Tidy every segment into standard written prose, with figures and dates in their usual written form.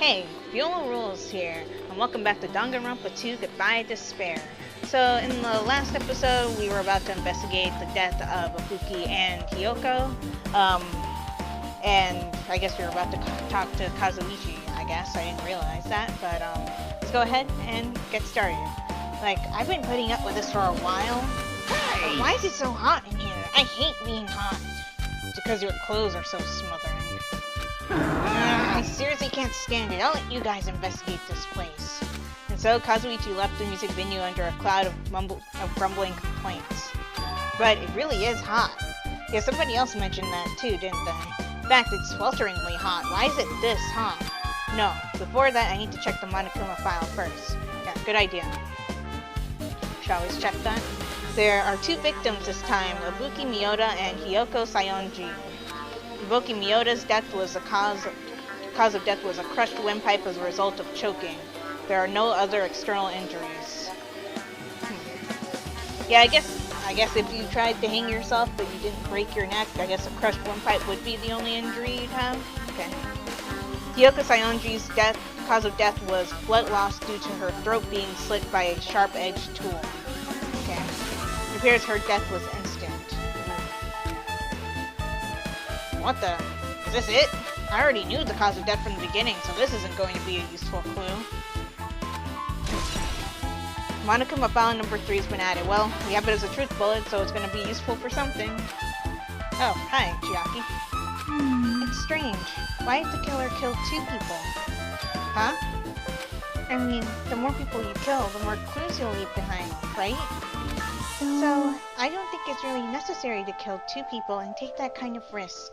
Hey, Viola Rules here, and welcome back to Danganronpa 2 Goodbye Despair. So, in the last episode, we were about to investigate the death of Ibuki and Hiyoko, and I guess we were about to talk to Kazuichi, I guess. I didn't realize that, but let's go ahead and get started. Like, I've been putting up with this for a while. Hey! Why is it so hot in here? I hate being hot. It's because your clothes are so smothering. I seriously can't stand it. I'll let you guys investigate this place. And so Kazuichi left the music venue under a cloud of grumbling complaints. But it really is hot. Yeah, somebody else mentioned that too, didn't they? In fact, it's swelteringly hot. Why is it this hot? No, before that I need to check the Monokuma file first. Yeah, good idea. Should always check that. There are two victims this time, Ibuki Miyota and Hiyoko Sayonji. Ibuki Miyota's death was the cause of death was a crushed windpipe as a result of choking. There are no other external injuries. Yeah, I guess if you tried to hang yourself but you didn't break your neck, I guess a crushed windpipe would be the only injury you'd have. Okay. Hiyoko Sayonji's cause of death was blood loss due to her throat being slit by a sharp-edged tool. Okay. It appears her death was instant. What the? Is this it? I already knew the cause of death from the beginning, so this isn't going to be a useful clue. Monokuma file number 3 has been added. Well, we have it as a truth bullet, so it's going to be useful for something. Oh, hi, Chiaki. It's strange. Why did the killer kill 2 people? Huh? I mean, the more people you kill, the more clues you'll leave behind, right? So, I don't think it's really necessary to kill 2 people and take that kind of risk.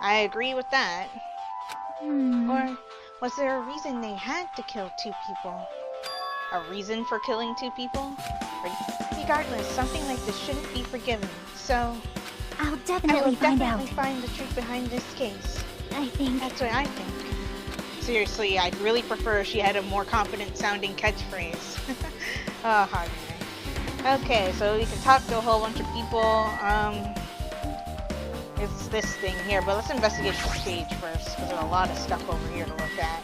I agree with that. Or was there a reason they had to kill 2 people? A reason for killing 2 people? Regardless, something like this shouldn't be forgiven, so... I will definitely find the truth behind this case. That's what I think. Seriously, I'd really prefer if she had a more confident sounding catchphrase. Oh, Hagane. Okay, so we can talk to a whole bunch of people. It's this thing here, but let's investigate the stage first, because there's a lot of stuff over here to look at.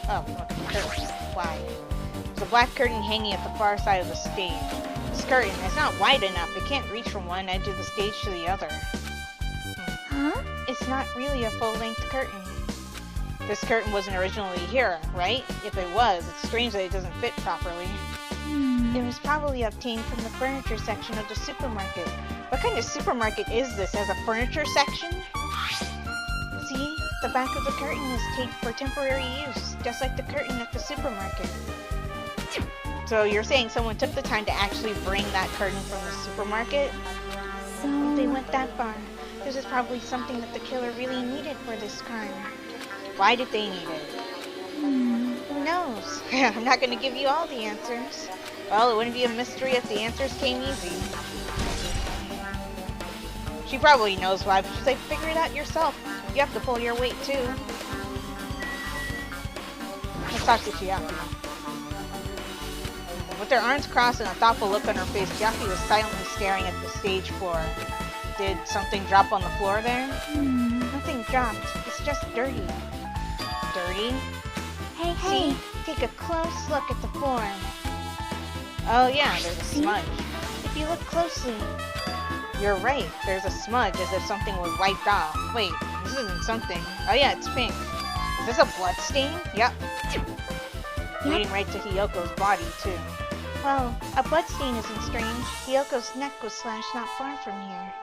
Oh, look at the curtain. Why? There's a black curtain hanging at the far side of the stage. This curtain is not wide enough. It can't reach from one edge of the stage to the other. Huh? It's not really a full-length curtain. This curtain wasn't originally here, right? If it was, it's strange that it doesn't fit properly. It was probably obtained from the furniture section of the supermarket. What kind of supermarket is this? It has a furniture section? See? The back of the curtain is taped for temporary use, just like the curtain at the supermarket. So you're saying someone took the time to actually bring that curtain from the supermarket? So... If they went that far, this is probably something that the killer really needed for this crime. Why did they need it? Who knows? I'm not going to give you all the answers. Well, it wouldn't be a mystery if the answers came easy. She probably knows why, but she's like, figure it out yourself. You have to pull your weight, too. Let's talk to Chiaki. With her arms crossed and a thoughtful look on her face, Chiaki was silently staring at the stage floor. Did something drop on the floor there? Nothing dropped. It's just dirty. Dirty? Hey, take a close look at the floor. Oh yeah, there's a smudge. If you look closely... You're right, there's a smudge as if something was wiped off. Wait, this isn't something. Oh yeah, it's pink. Is this a blood stain? Yep. Leading right to Hiyoko's body, too. Well, a blood stain isn't strange. Hiyoko's neck was slashed not far from here.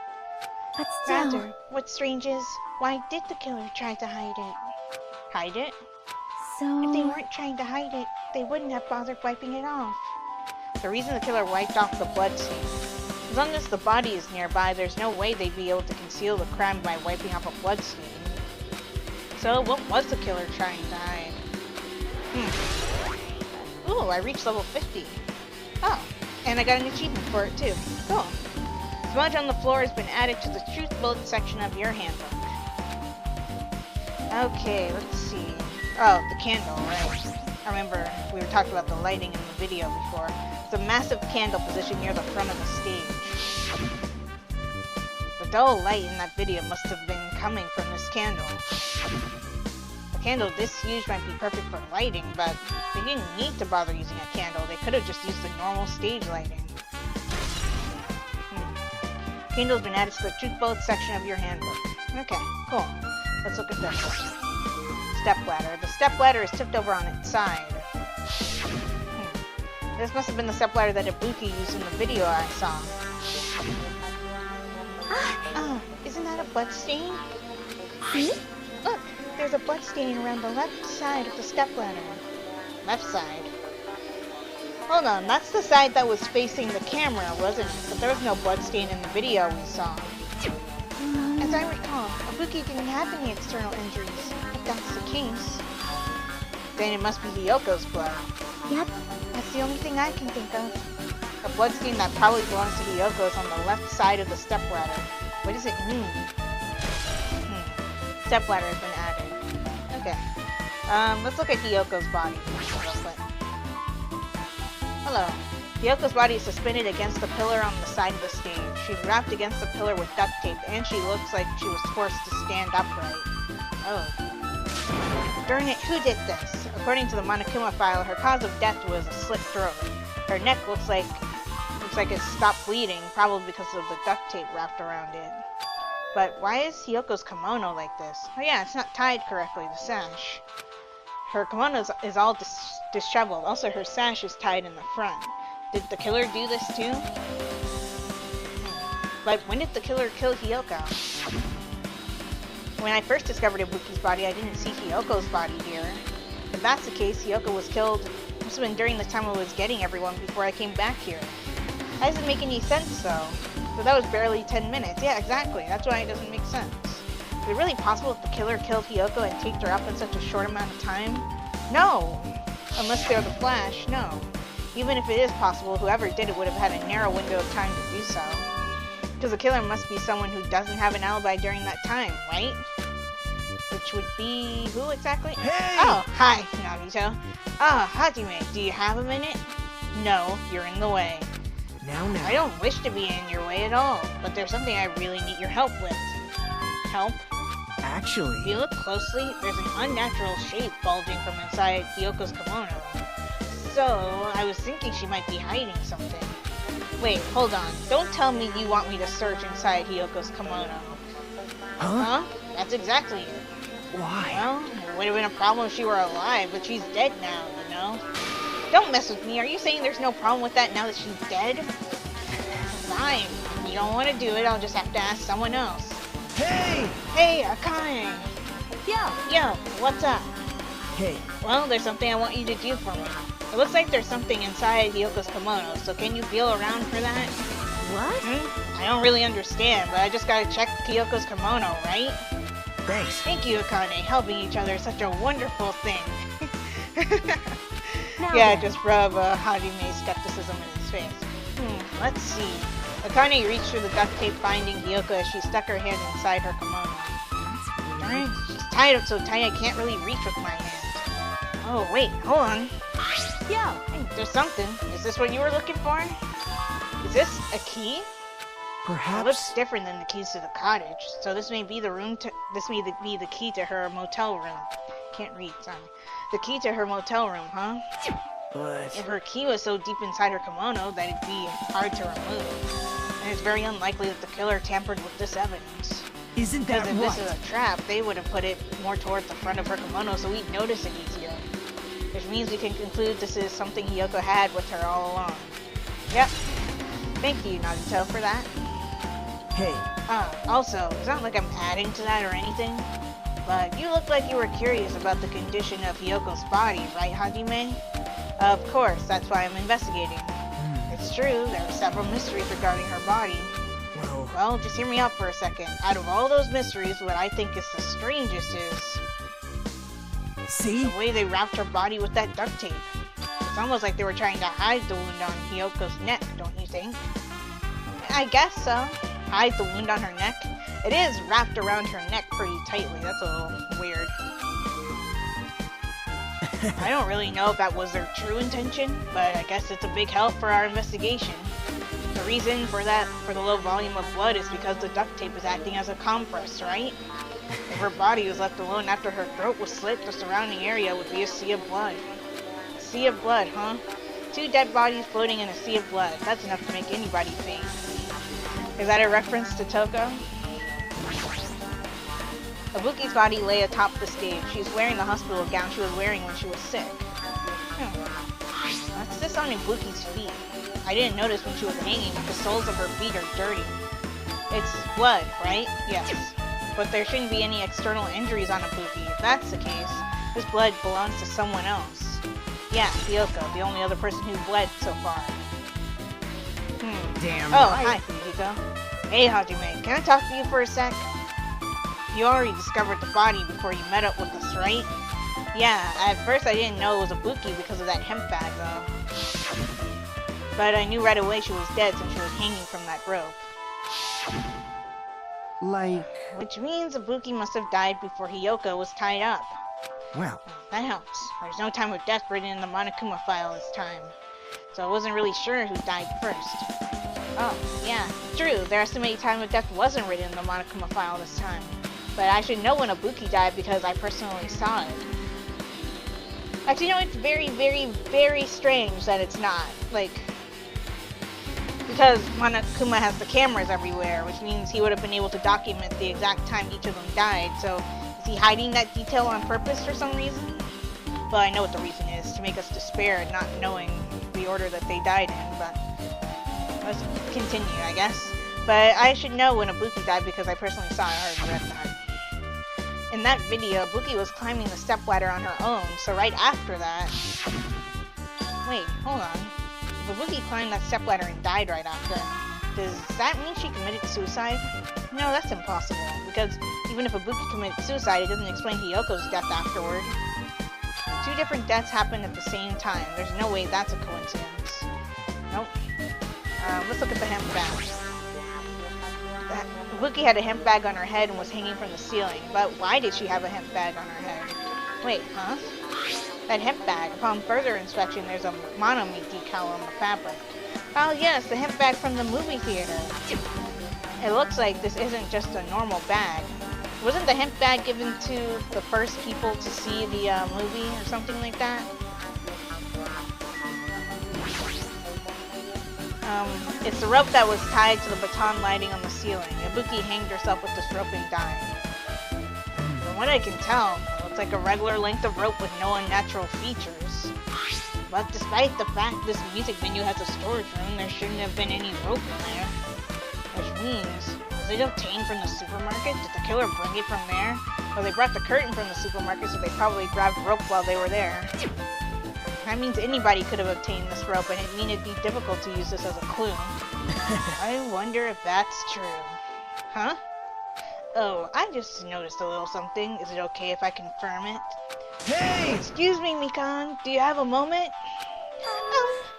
But still... Rather, what's strange is, why did the killer try to hide it? Hide it? So... If they weren't trying to hide it, they wouldn't have bothered wiping it off. The reason the killer wiped off the blood stain. As long as the body is nearby, there's no way they'd be able to conceal the crime by wiping off a blood stain. So, what was the killer trying to hide? Ooh, I reached level 50. Oh, and I got an achievement for it too. Cool. Smudge on the floor has been added to the truth bullet section of your handbook. Okay, let's see. Oh, the candle, right. I remember we were talking about the lighting in the video before. It's a massive candle positioned near the front of the stage. The dull light in that video must have been coming from this candle. The candle this huge might be perfect for lighting, but they didn't need to bother using a candle. They could have just used the normal stage lighting. Candle's been added to the truth both section of your handbook. Okay, cool. Let's look at this. Stepladder. The stepladder is tipped over on its side. This must have been the stepladder that Ibuki used in the video I saw. Oh, isn't that a blood stain? See? Look, there's a blood stain around the left side of the stepladder. Left side? Hold on, that's the side that was facing the camera, wasn't it? But there was no blood stain in the video we saw. As I recall, Ibuki didn't have any external injuries. If that's the case, then it must be Hiyoko's blood. Yep, that's the only thing I can think of. A blood stain that probably belongs to Hiyoko's on the left side of the stepladder. What does it mean? Stepladder has been added. Okay. Let's look at Hiyoko's body real quick. Hello. Hiyoko's body is suspended against the pillar on the side of the stage. She's wrapped against the pillar with duct tape, and she looks like she was forced to stand upright. Oh. Darn it, who did this? According to the Monokuma file, her cause of death was a slit throat. Her neck looks like it stopped bleeding, probably because of the duct tape wrapped around it. But why is Hiyoko's kimono like this? Oh yeah, it's not tied correctly, the sash. Her kimono is all disheveled. Also, her sash is tied in the front. Did the killer do this too? But when did the killer kill Hiyoko? When I first discovered Ibuki's body, I didn't see Hiyoko's body here. If that's the case, Hiyoko was killed. Must have been during the time I was getting everyone before I came back here. How does it make any sense, though? So that was barely 10 minutes. Yeah, exactly. That's why it doesn't make sense. Is it really possible that the killer killed Hiyoko and taped her up in such a short amount of time? No! Unless they're the Flash, no. Even if it is possible, whoever did it would have had a narrow window of time to do so. Because the killer must be someone who doesn't have an alibi during that time, right? Which would be... who exactly? Hey! Oh, hi, Nagito. Ah, Hajime, do you have a minute? No, you're in the way. Now. I don't wish to be in your way at all, but there's something I really need your help with. Help? Actually... If you look closely, there's an unnatural shape bulging from inside Hiyoko's kimono. So, I was thinking she might be hiding something. Wait, hold on. Don't tell me you want me to search inside Hiyoko's kimono. Huh? That's exactly it. Why? Well, it would have been a problem if she were alive, but she's dead now, you know? Don't mess with me. Are you saying there's no problem with that now that she's dead? Fine. If you don't want to do it, I'll just have to ask someone else. Hey! Hey, Akane! Yo, what's up? Hey. Well, there's something I want you to do for me. It looks like there's something inside Hiyoko's kimono, so can you feel around for that? What? I don't really understand, but I just gotta check Hiyoko's kimono, right? Thanks. Thank you, Akane. Helping each other is such a wonderful thing. Yeah, just rub Hajime's skepticism in his face. Let's see. Akane reached through the duct tape binding Hiyoko as she stuck her hand inside her kimono. Darn, she's tied up so tight I can't really reach with my hand. Oh, wait, hold on. Yeah. Hey, there's something. Is this what you were looking for? Is this a key? Perhaps... It looks different than the keys to the cottage, so this may be the key to her motel room. Can't read, sorry. The key to her motel room, huh? But... If her key was so deep inside her kimono that it'd be hard to remove. And it's very unlikely that the killer tampered with this evidence. Isn't that Because if right? this is a trap, they would have put it more towards the front of her kimono so we'd notice it easier. Which means we can conclude this is something Hiyoko had with her all along. Yep. Thank you, Nagito, for that. Hey. Also, it's not like I'm adding to that or anything, but you look like you were curious about the condition of Hiyoko's body, right, Hajime? Of course, that's why I'm investigating. It's true, there are several mysteries regarding her body. Well, just hear me out for a second. Out of all those mysteries, what I think is the strangest is... See? the way they wrapped her body with that duct tape. It's almost like they were trying to hide the wound on Hiyoko's neck, don't you think? I guess so. Hide the wound on her neck? It is wrapped around her neck pretty tightly. That's a little weird. I don't really know if that was their true intention, but I guess it's a big help for our investigation. The reason for the low volume of blood is because the duct tape is acting as a compress, right? If her body was left alone after her throat was slit, the surrounding area would be a sea of blood. A sea of blood, huh? 2 dead bodies floating in a sea of blood. That's enough to make anybody faint. Is that a reference to Toko? Ibuki's body lay atop the stage. She was wearing the hospital gown she was wearing when she was sick. What's this on Ibuki's feet? I didn't notice when she was hanging, but the soles of her feet are dirty. It's blood, right? Yes. But there shouldn't be any external injuries on Ibuki. If that's the case, this blood belongs to someone else. Yeah, Kyoko, the only other person who bled so far. Damn Oh, right. hi, Fujiko. Hey, Hajime, can I talk to you for a sec? You already discovered the body before you met up with us, right? Yeah, at first I didn't know it was Ibuki because of that hemp bag, though. But I knew right away she was dead since she was hanging from that rope. Like, Which means Ibuki must have died before Hiyoko was tied up. well, That helps. There's no time of death written in the Monokuma file this time. So I wasn't really sure who died first. Oh, yeah, true. Their estimated time of death wasn't written in the Monokuma file this time. But I should know when Ibuki died because I personally saw it. Actually, no, it's very, very, very strange that it's not. Like, because Monokuma has the cameras everywhere, which means he would have been able to document the exact time each of them died. So, is he hiding that detail on purpose for some reason? Well, I know what the reason is, to make us despair at not knowing the order that they died in, but let's continue, I guess. But I should know when Ibuki died because I personally saw it and read that. In that video, Ibuki was climbing the stepladder on her own, so right after that... Wait, hold on. If Ibuki climbed that stepladder and died right after, does that mean she committed suicide? No, that's impossible, because even if Ibuki committed suicide, it doesn't explain Hiyoko's death afterward. 2 different deaths happened at the same time. There's no way that's a coincidence. Nope. Let's look at the hemp bag. Ibuki had a hemp bag on her head and was hanging from the ceiling, but why did she have a hemp bag on her head? Wait, huh? That hemp bag. Upon further inspection, there's a monomi decal on the fabric. Oh yes, the hemp bag from the movie theater. It looks like this isn't just a normal bag. Wasn't the hemp bag given to the first people to see the movie or something like that? It's the rope that was tied to the baton lighting on the ceiling. Ibuki hanged herself with this rope and died. From what I can tell, it looks like a regular length of rope with no unnatural features. But despite the fact this music venue has a storage room, there shouldn't have been any rope in there. Which means, was it obtained from the supermarket? Did the killer bring it from there? Well, they brought the curtain from the supermarket, so they probably grabbed rope while they were there. That means anybody could have obtained this rope, and it mean it'd be difficult to use this as a clue. I wonder if that's true. Huh? Oh, I just noticed a little something. Is it okay if I confirm it? hey! Excuse me, Mikan. Do you have a moment?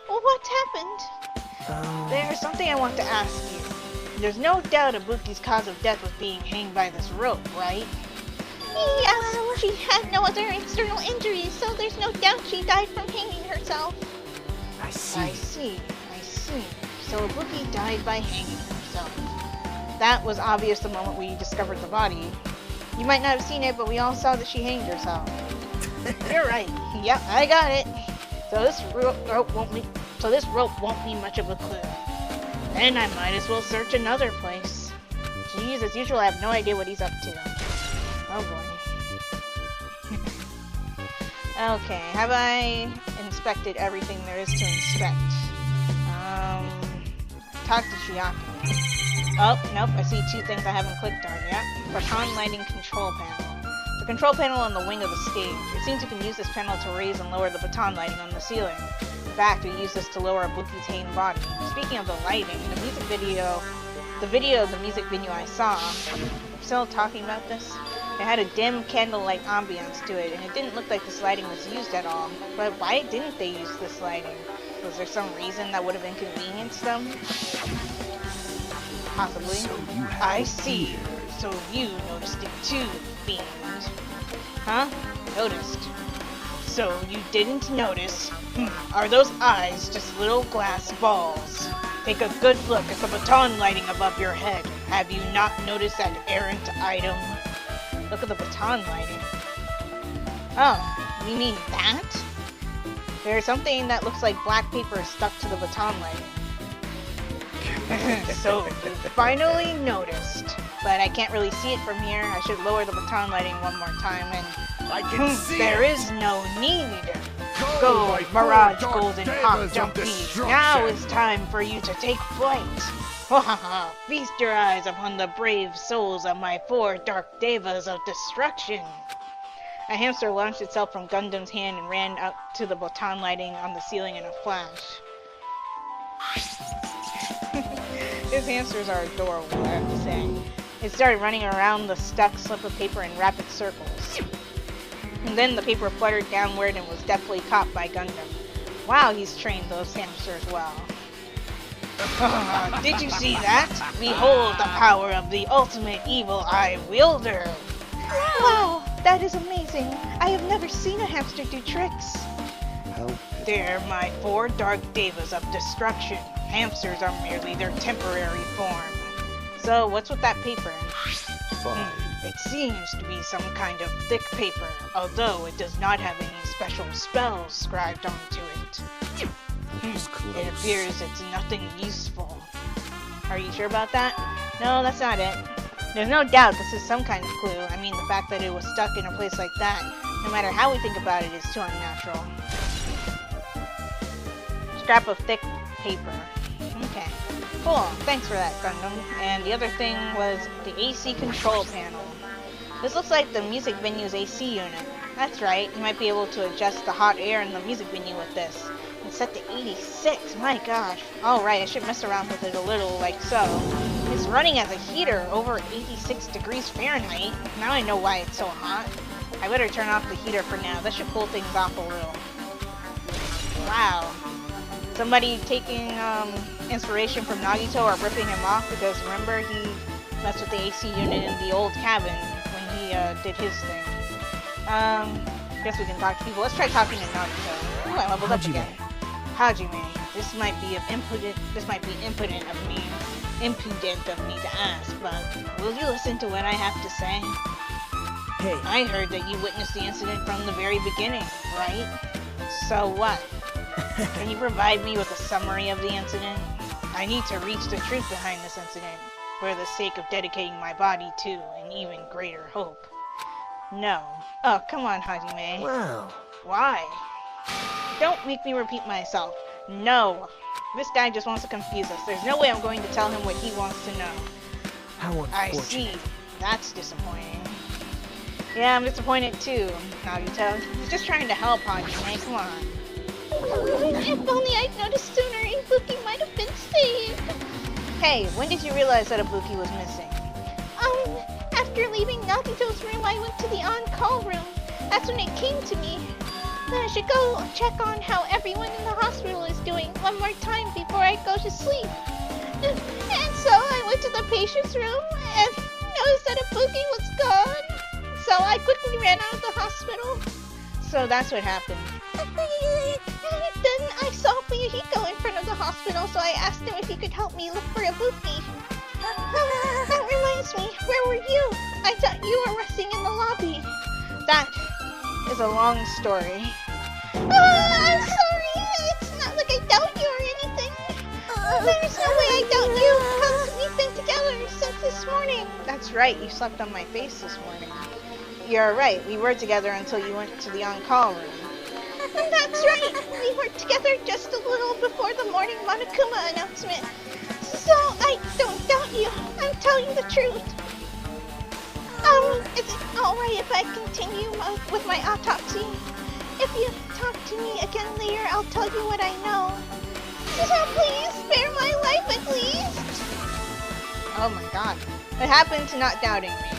Well, what happened? There's something I want to ask you. There's no doubt Ibuki's cause of death was being hanged by this rope, right? Yes, she had no other external injuries, so there's no doubt she died from hanging herself. I see. I see. So Ibuki died by hanging herself. That was obvious the moment we discovered the body. You might not have seen it, but we all saw that she hanged herself. You're right. Yep, I got it. So this rope won't be much of a clue. Then I might as well search another place. Geez, as usual, I have no idea what he's up to. Oh boy. Okay, have I inspected everything there is to inspect? Talk to Chiaki. Oh, nope, I see 2 things I haven't clicked on yet. Baton lighting control panel. The control panel on the wing of the stage. It seems you can use this panel to raise and lower the baton lighting on the ceiling. In fact, we use this to lower Ibuki's hanged body. Speaking of the lighting, the video of the music venue I saw, still talking about this? It had a dim candlelight ambiance to it, and it didn't look like this lighting was used at all. But why didn't they use this lighting? Was there some reason that would have inconvenienced them? Possibly. So I see. So you noticed it too, Fiend. Huh? Noticed. So you didn't notice? Are those eyes just little glass balls? Take a good look at the baton lighting above your head. Have you not noticed that errant item? Look at the baton lighting. Oh, you mean that? There's something that looks like black paper stuck to the baton lighting. So, you finally noticed. But I can't really see it from here. I should lower the baton lighting one more time and... I can see there it. is no need. Go, Mirage Golden Hawk Jumpy. Now is time for you to take flight. Feast your eyes upon the brave souls of my 4 dark devas of destruction. A hamster launched itself from Gundam's hand and ran up to the baton lighting on the ceiling in a flash. His hamsters are adorable, I have to say. It started running around the stuck slip of paper in rapid circles. And then the paper fluttered downward and was deftly caught by Gundam. Wow, he's trained those hamsters well. Did you see that? Behold the power of the ultimate evil eye wielder! Wow, that is amazing. I have never seen a hamster do tricks. They're my 4 dark devas of destruction. Hamsters are merely their temporary form. So, what's with that paper? It seems to be some kind of thick paper, although it does not have any special spells scribed onto it. It appears it's nothing useful. Are you sure about that? No, that's not it. There's no doubt this is some kind of clue. I mean, the fact that it was stuck in a place like that, no matter how we think about it, is too unnatural. Scrap of thick paper. Okay. Cool. Thanks for that, Gundam. And the other thing was the AC control panel. This looks like the music venue's AC unit. That's right. You might be able to adjust the hot air in the music venue with this. It's set to 86. My gosh. Alright, I should mess around with it a little, like so. It's running as a heater over 86 degrees Fahrenheit. Now I know why it's so hot. I better turn off the heater for now. That should cool things off a little. Wow. Somebody taking inspiration from Nagito or ripping him off, because remember he messed with the AC unit in the old cabin when he did his thing. Guess we can talk to people. Let's try talking to Nagito. Ooh, I leveled up again. Hajime, this might be impudent of me to ask, but will you listen to what I have to say? Hey. I heard that you witnessed the incident from the very beginning, right? So what? Can you provide me with a summary of the incident? I need to reach the truth behind this incident, for the sake of dedicating my body to an even greater hope. No. Oh, come on, Hajime. Wow. Why? Don't make me repeat myself. No. This guy just wants to confuse us. There's no way I'm going to tell him what he wants to know. How unfortunate. I see. That's disappointing. Yeah, I'm disappointed too, Nagito. He's just trying to help, Hajime. Come on. If only I'd noticed sooner, Ibuki might have been saved. Hey, when did you realize that Ibuki was missing? After leaving Nagito's room, I went to the on-call room. That's when it came to me. Then I should go check on how everyone in the hospital is doing one more time before I go to sleep. And so I went to the patient's room and noticed that Ibuki was gone. So I quickly ran out of the hospital. So that's what happened. Then I saw Fuyuhiko in front of the hospital, so I asked him if he could help me look for Ibuki. That reminds me, where were you? I thought you were resting in the lobby. That is a long story. I'm sorry. It's not like I doubt you or anything. There's no way I doubt you, because we've been together since this morning. That's right, you slept on my face this morning. You're right, we were together until you went to the on-call room. That's right, we were together just a little before the morning Monokuma announcement. So I don't doubt you, I'm telling the truth. Is it alright if I continue with my autopsy? If you talk to me again later, I'll tell you what I know. So please, spare my life at least. Oh my god. What happened to not doubting me?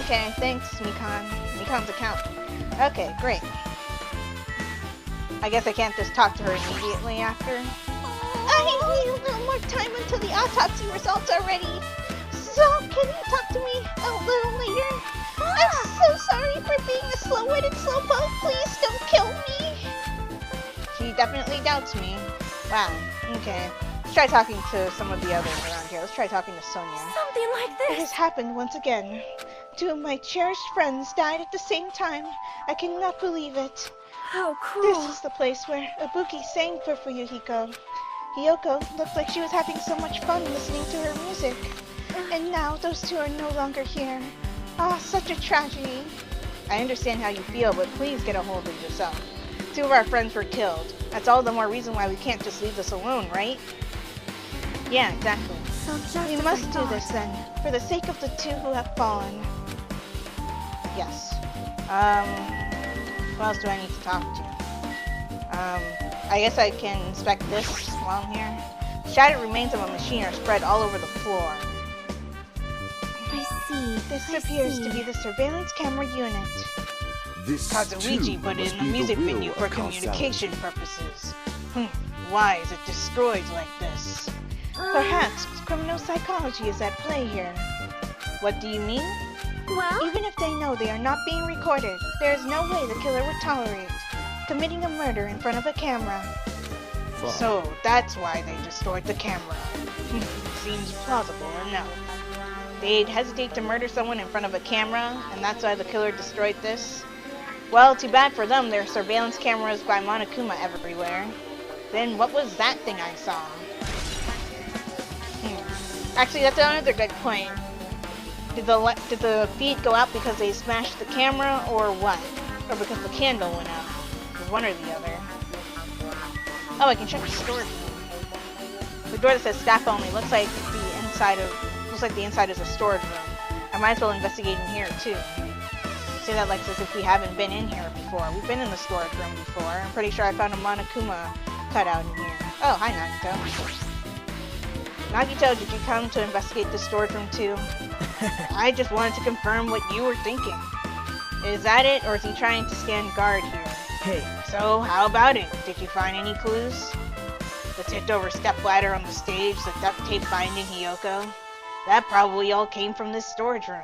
Okay, thanks, Mikan. Mikan's account. Okay, great. I guess I can't just talk to her immediately after. I need a little more time until the autopsy results are ready. So, can you talk to me a little later? I'm so sorry for being a slow-witted slowpoke. Please don't kill me. She definitely doubts me. Wow, okay. Let's try talking to some of the others around here. Let's try talking to Sonia. Something like this. It has happened once again. 2 of my cherished friends died at the same time. I cannot believe it. How cruel. This is the place where Ibuki sang for Fuyuhiko. Hiyoko looked like she was having so much fun listening to her music. And now those 2 are no longer here. Ah, such a tragedy. I understand how you feel, but please get a hold of yourself. 2 of our friends were killed. That's all the more reason why we can't just leave this alone, right? Yeah, exactly. So just We as must I do thought. this then, for the sake of the 2 who have fallen. Yes. Who else do I need to talk to? I guess I can inspect this while I'm here. Shattered remains of a machine are spread all over the floor. I see. This I appears see. to be the surveillance camera unit. This Kazuichi too put it must in the be music will venue of for causality. communication purposes. Why is it destroyed like this? Perhaps criminal psychology is at play here. What do you mean? Well, Even if they know they are not being recorded, there is no way the killer would tolerate committing a murder in front of a camera. Fine. So that's why they destroyed the camera. Seems plausible enough. They'd hesitate to murder someone in front of a camera, and that's why the killer destroyed this? Well, too bad for them, there are surveillance cameras by Monokuma everywhere. Then what was that thing I saw? Actually, that's another good point. Did the feed go out because they smashed the camera, or what? Or because the candle went out? It was one or the other. Oh, I can check the storage room. The door that says staff only looks like the inside is a storage room. I might as well investigate in here too. Say that like as if we haven't been in here before. We've been in the storage room before. I'm pretty sure I found a Monokuma cutout in here. Oh, hi Nagito. Nagito, did you come to investigate the storage room too? I just wanted to confirm what you were thinking. Is that it, or is he trying to stand guard here? Hey, So, how about it? Did you find any clues? The tipped-over stepladder on the stage, the duct tape binding Hiyoko? That probably all came from this storage room.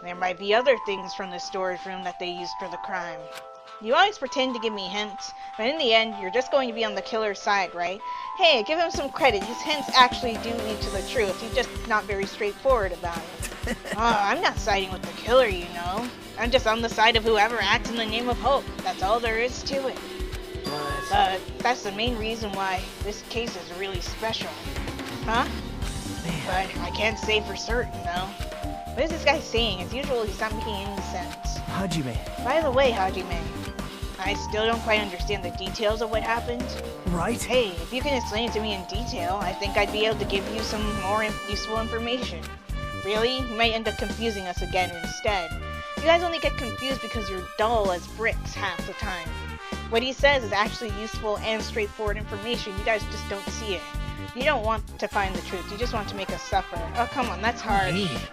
There might be other things from this storage room that they used for the crime. You always pretend to give me hints, but in the end, you're just going to be on the killer's side, right? Hey, give him some credit. His hints actually do lead to the truth. He's just not very straightforward about it. Oh, I'm not siding with the killer, you know. I'm just on the side of whoever acts in the name of hope. That's all there is to it. But that's the main reason why this case is really special. Huh? man. But I can't say for certain, though. What is this guy saying? As usual, he's not making any sense. Hajime, By the way, Hajime, I still don't quite understand the details of what happened. right? Hey, if you can explain it to me in detail, I think I'd be able to give you some more useful information. Really? You might end up confusing us again instead. You guys only get confused because you're dull as bricks half the time. What he says is actually useful and straightforward information. You guys just don't see it. You don't want to find the truth. You just want to make us suffer. Oh, come on, that's harsh. Hey,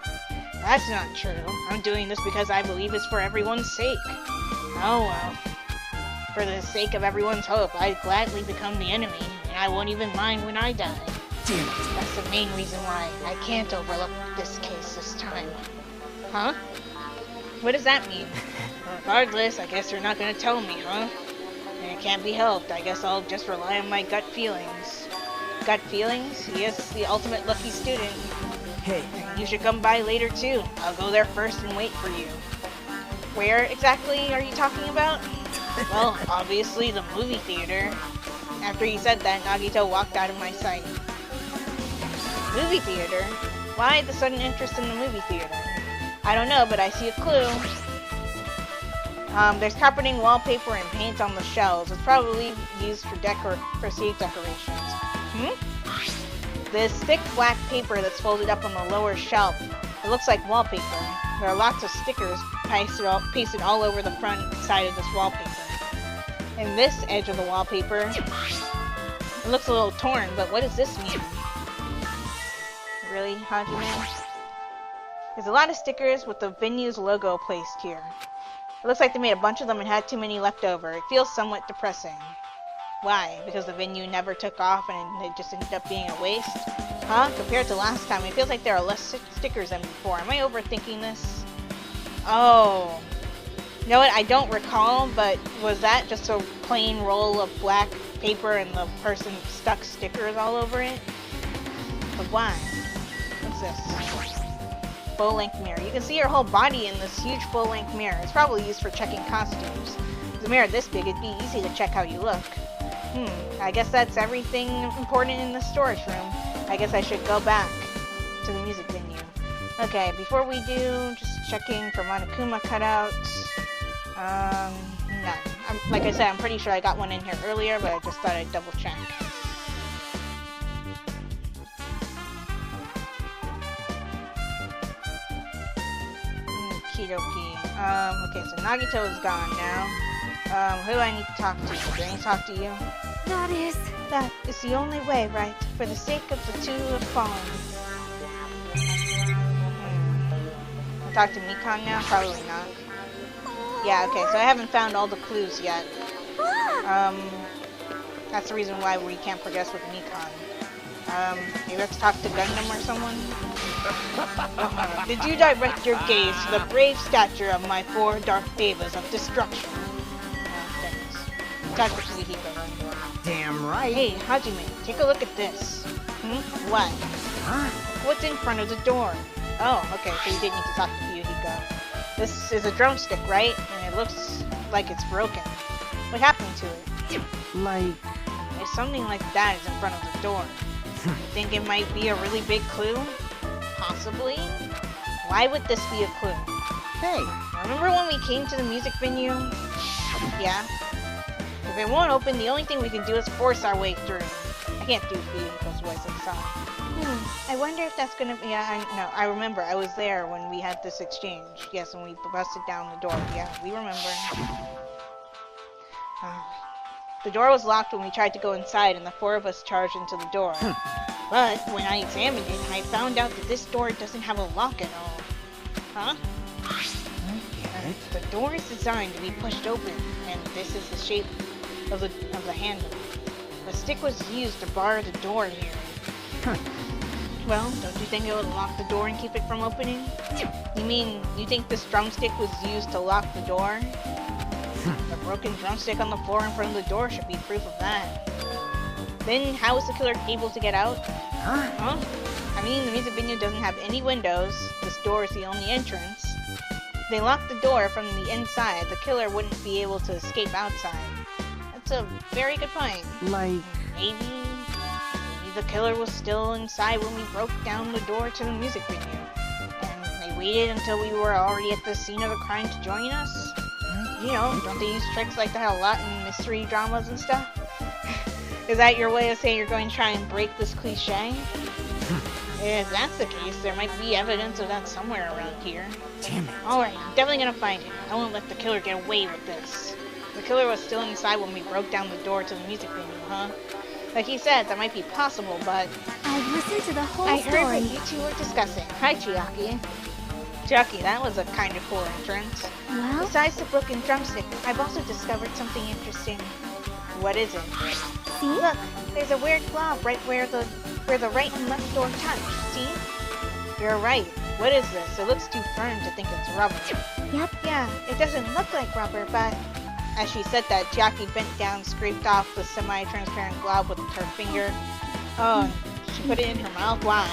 That's not true. I'm doing this because I believe it's for everyone's sake. Oh well. For the sake of everyone's hope, I'd gladly become the enemy, and I won't even mind when I die. damn it. That's the main reason why I can't overlook this case this time. Huh? What does that mean? Regardless, I guess you're not gonna tell me, huh? And it can't be helped. I guess I'll just rely on my gut feelings. Gut feelings? Yes, the ultimate lucky student. Hey, You should come by later too. I'll go there first and wait for you. Where exactly are you talking about? Well, obviously the movie theater. After he said that, Nagito walked out of my sight. Movie theater? Why the sudden interest in the movie theater? I don't know, but I see a clue. There's carpeting, wallpaper, and paint on the shelves. It's probably used for stage decorations. This thick black paper that's folded up on the lower shelf. It looks like wallpaper. There are lots of stickers pasted all over the front side of this wallpaper. And this edge of the wallpaper, it looks a little torn, but what does this mean? Really, Hajime? There's a lot of stickers with the venue's logo placed here. It looks like they made a bunch of them and had too many left over. It feels somewhat depressing. Why? Because the venue never took off and it just ended up being a waste? Huh? Compared to last time, it feels like there are less stickers than before. Am I overthinking this? Oh. You know what? I don't recall, but was that just a plain roll of black paper and the person stuck stickers all over it? But why? What's this? full-length mirror. You can see your whole body in this huge full-length mirror. It's probably used for checking costumes. With a mirror this big, it'd be easy to check how you look. I guess that's everything important in the storage room. I guess I should go back to the music venue. Okay, before we do, just checking for Monokuma cutouts. None. Like I said, I'm pretty sure I got one in here earlier, but I just thought I'd double check. Okie dokie. Okay, so Nagito is gone now. Who do I need to talk to? Do I need to talk to you? That That is the only way, right? For the sake of the two who have fallen. I'll talk to Mikan now? Probably not. Yeah, okay, so I haven't found all the clues yet. That's the reason why we can't progress with Mikan. Maybe let's talk to Gundam or someone? Did you direct your gaze to the brave stature of my 4 dark devas of destruction? Talk to Fuyuhiko. Damn right. Hey, Hajime, take a look at this. What? Huh? What's in front of the door? Oh, okay, so you didn't need to talk to Fuyuhiko. This is a drumstick, right? And it looks like it's broken. What happened to it? Like... If something like that is in front of the door, you think it might be a really big clue? Possibly? Why would this be a clue? Hey! Remember when we came to the music venue? Yeah? If it won't open, the only thing we can do is force our way through. I can't do Fuyuhiko's voice, I'm sorry. I wonder if that's gonna be... Yeah, I remember. I was there when we had this exchange. Yes, when we busted down the door. Yeah, we remember. The door was locked when we tried to go inside, and the 4 of us charged into the door. But when I examined it, I found out that this door doesn't have a lock at all. Huh? The door is designed to be pushed open, and this is the shape of the handle. The stick was used to bar the door here. Well, don't you think it would lock the door and keep it from opening? You mean, you think this drumstick was used to lock the door? The broken drumstick on the floor in front of the door should be proof of that. Then, how was the killer able to get out? Huh? I mean, the music venue doesn't have any windows. This door is the only entrance. If they locked the door from the inside, the killer wouldn't be able to escape outside. That's a very good point. Like... Maybe the killer was still inside when we broke down the door to the music venue. And they waited until we were already at the scene of the crime to join us. You know, don't they use tricks like that a lot in mystery dramas and stuff? Is that your way of saying you're going to try and break this cliche? If that's the case, there might be evidence of that somewhere around here. Damn it. Alright, I'm definitely gonna find him. I won't let the killer get away with this. The killer was still inside when we broke down the door to the music venue, huh? Like he said, that might be possible, but... I've listened to the whole I story. heard what you two were discussing. Hi, Chiaki. Chiaki, that was a kind of cool entrance. Well, Besides the broken drumstick, I've also discovered something interesting. What is it? see? Look, there's a weird glob right where the right and left door touch. See? You're right. What is this? It looks too firm to think it's rubber. Yep. Yeah, it doesn't look like rubber, but... As she said that, Chiaki bent down, scraped off the semi-transparent glob with her finger. Oh, she put it in her mouth? Why?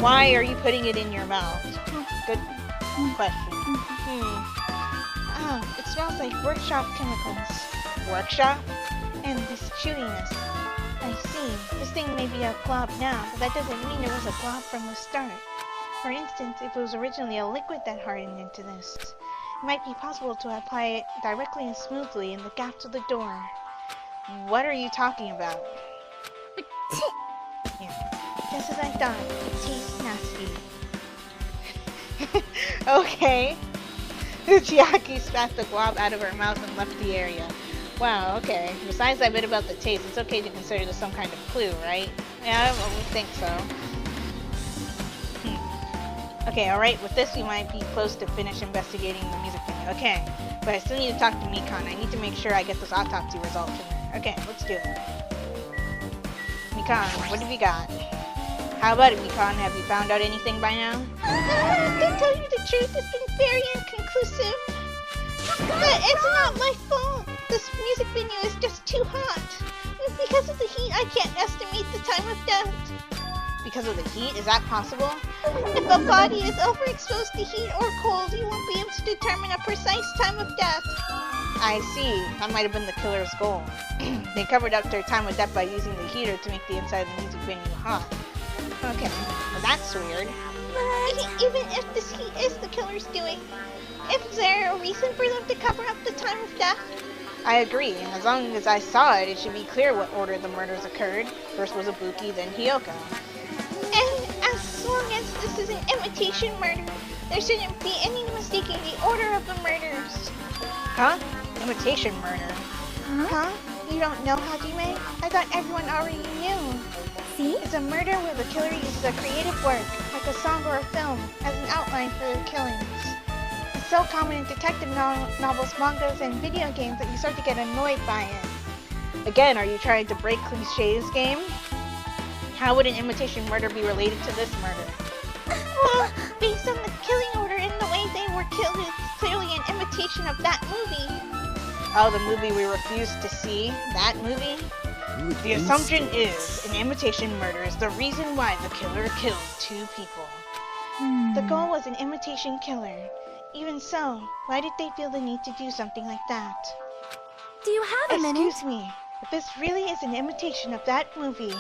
Why are you putting it in your mouth? Good question. Oh, it smells like workshop chemicals. Workshop? And this chewiness. I see. This thing may be a glob now, but that doesn't mean it was a glob from the start. For instance, if it was originally a liquid that hardened into this, it might be possible to apply it directly and smoothly in the gaps of the door. What are you talking about? Yeah, just as I thought. It tastes nasty. Okay. Chiaki spat the glob out of her mouth and left the area. Wow, okay. Besides that bit about the taste, it's okay to consider this some kind of clue, right? Yeah, I would think so. Okay, alright, with this we might be close to finish investigating the music venue. Okay, but I still need to talk to Mikan. I need to make sure I get this autopsy result from her. Okay, let's do it. Mikan, what have you got? How about it, Mikan? Have you found out anything by now? To tell you the truth, it's been very inconclusive. But it's not my fault. This music venue is just too hot. Because of the heat, I can't estimate the time of death. because of the heat? Is that possible? If a body is overexposed to heat or cold, you won't be able to determine a precise time of death. I see. That might have been the killer's goal. They covered up their time of death by using the heater to make the inside of the music venue hot. Okay, well, that's weird. Even if this heat is the killer's doing, is there a reason for them to cover up the time of death? I agree. As long as I saw it, it should be clear what order the murders occurred. First was Ibuki, then Hiyoko. And as long as this is an imitation murder, there shouldn't be any mistaking the order of the murders. Huh? Imitation murder? Huh? You don't know, Hajime? I thought everyone already knew. See? It's a murder where the killer uses a creative work, like a song or a film, as an outline for the killings. It's so common in detective novels, mangas, and video games that you start to get annoyed by it. Again, are you trying to break cliches, game? How would an imitation murder be related to this murder? Well, based on the killing order and the way they were killed, it's clearly an imitation of that movie. Oh, the movie we refused to see? That movie? The assumption is an imitation murder is the reason why the killer killed 2 people. The goal was an imitation killer. Even so, why did they feel the need to do something like that? Do you have a minute? Excuse me, if this really is an imitation of that movie,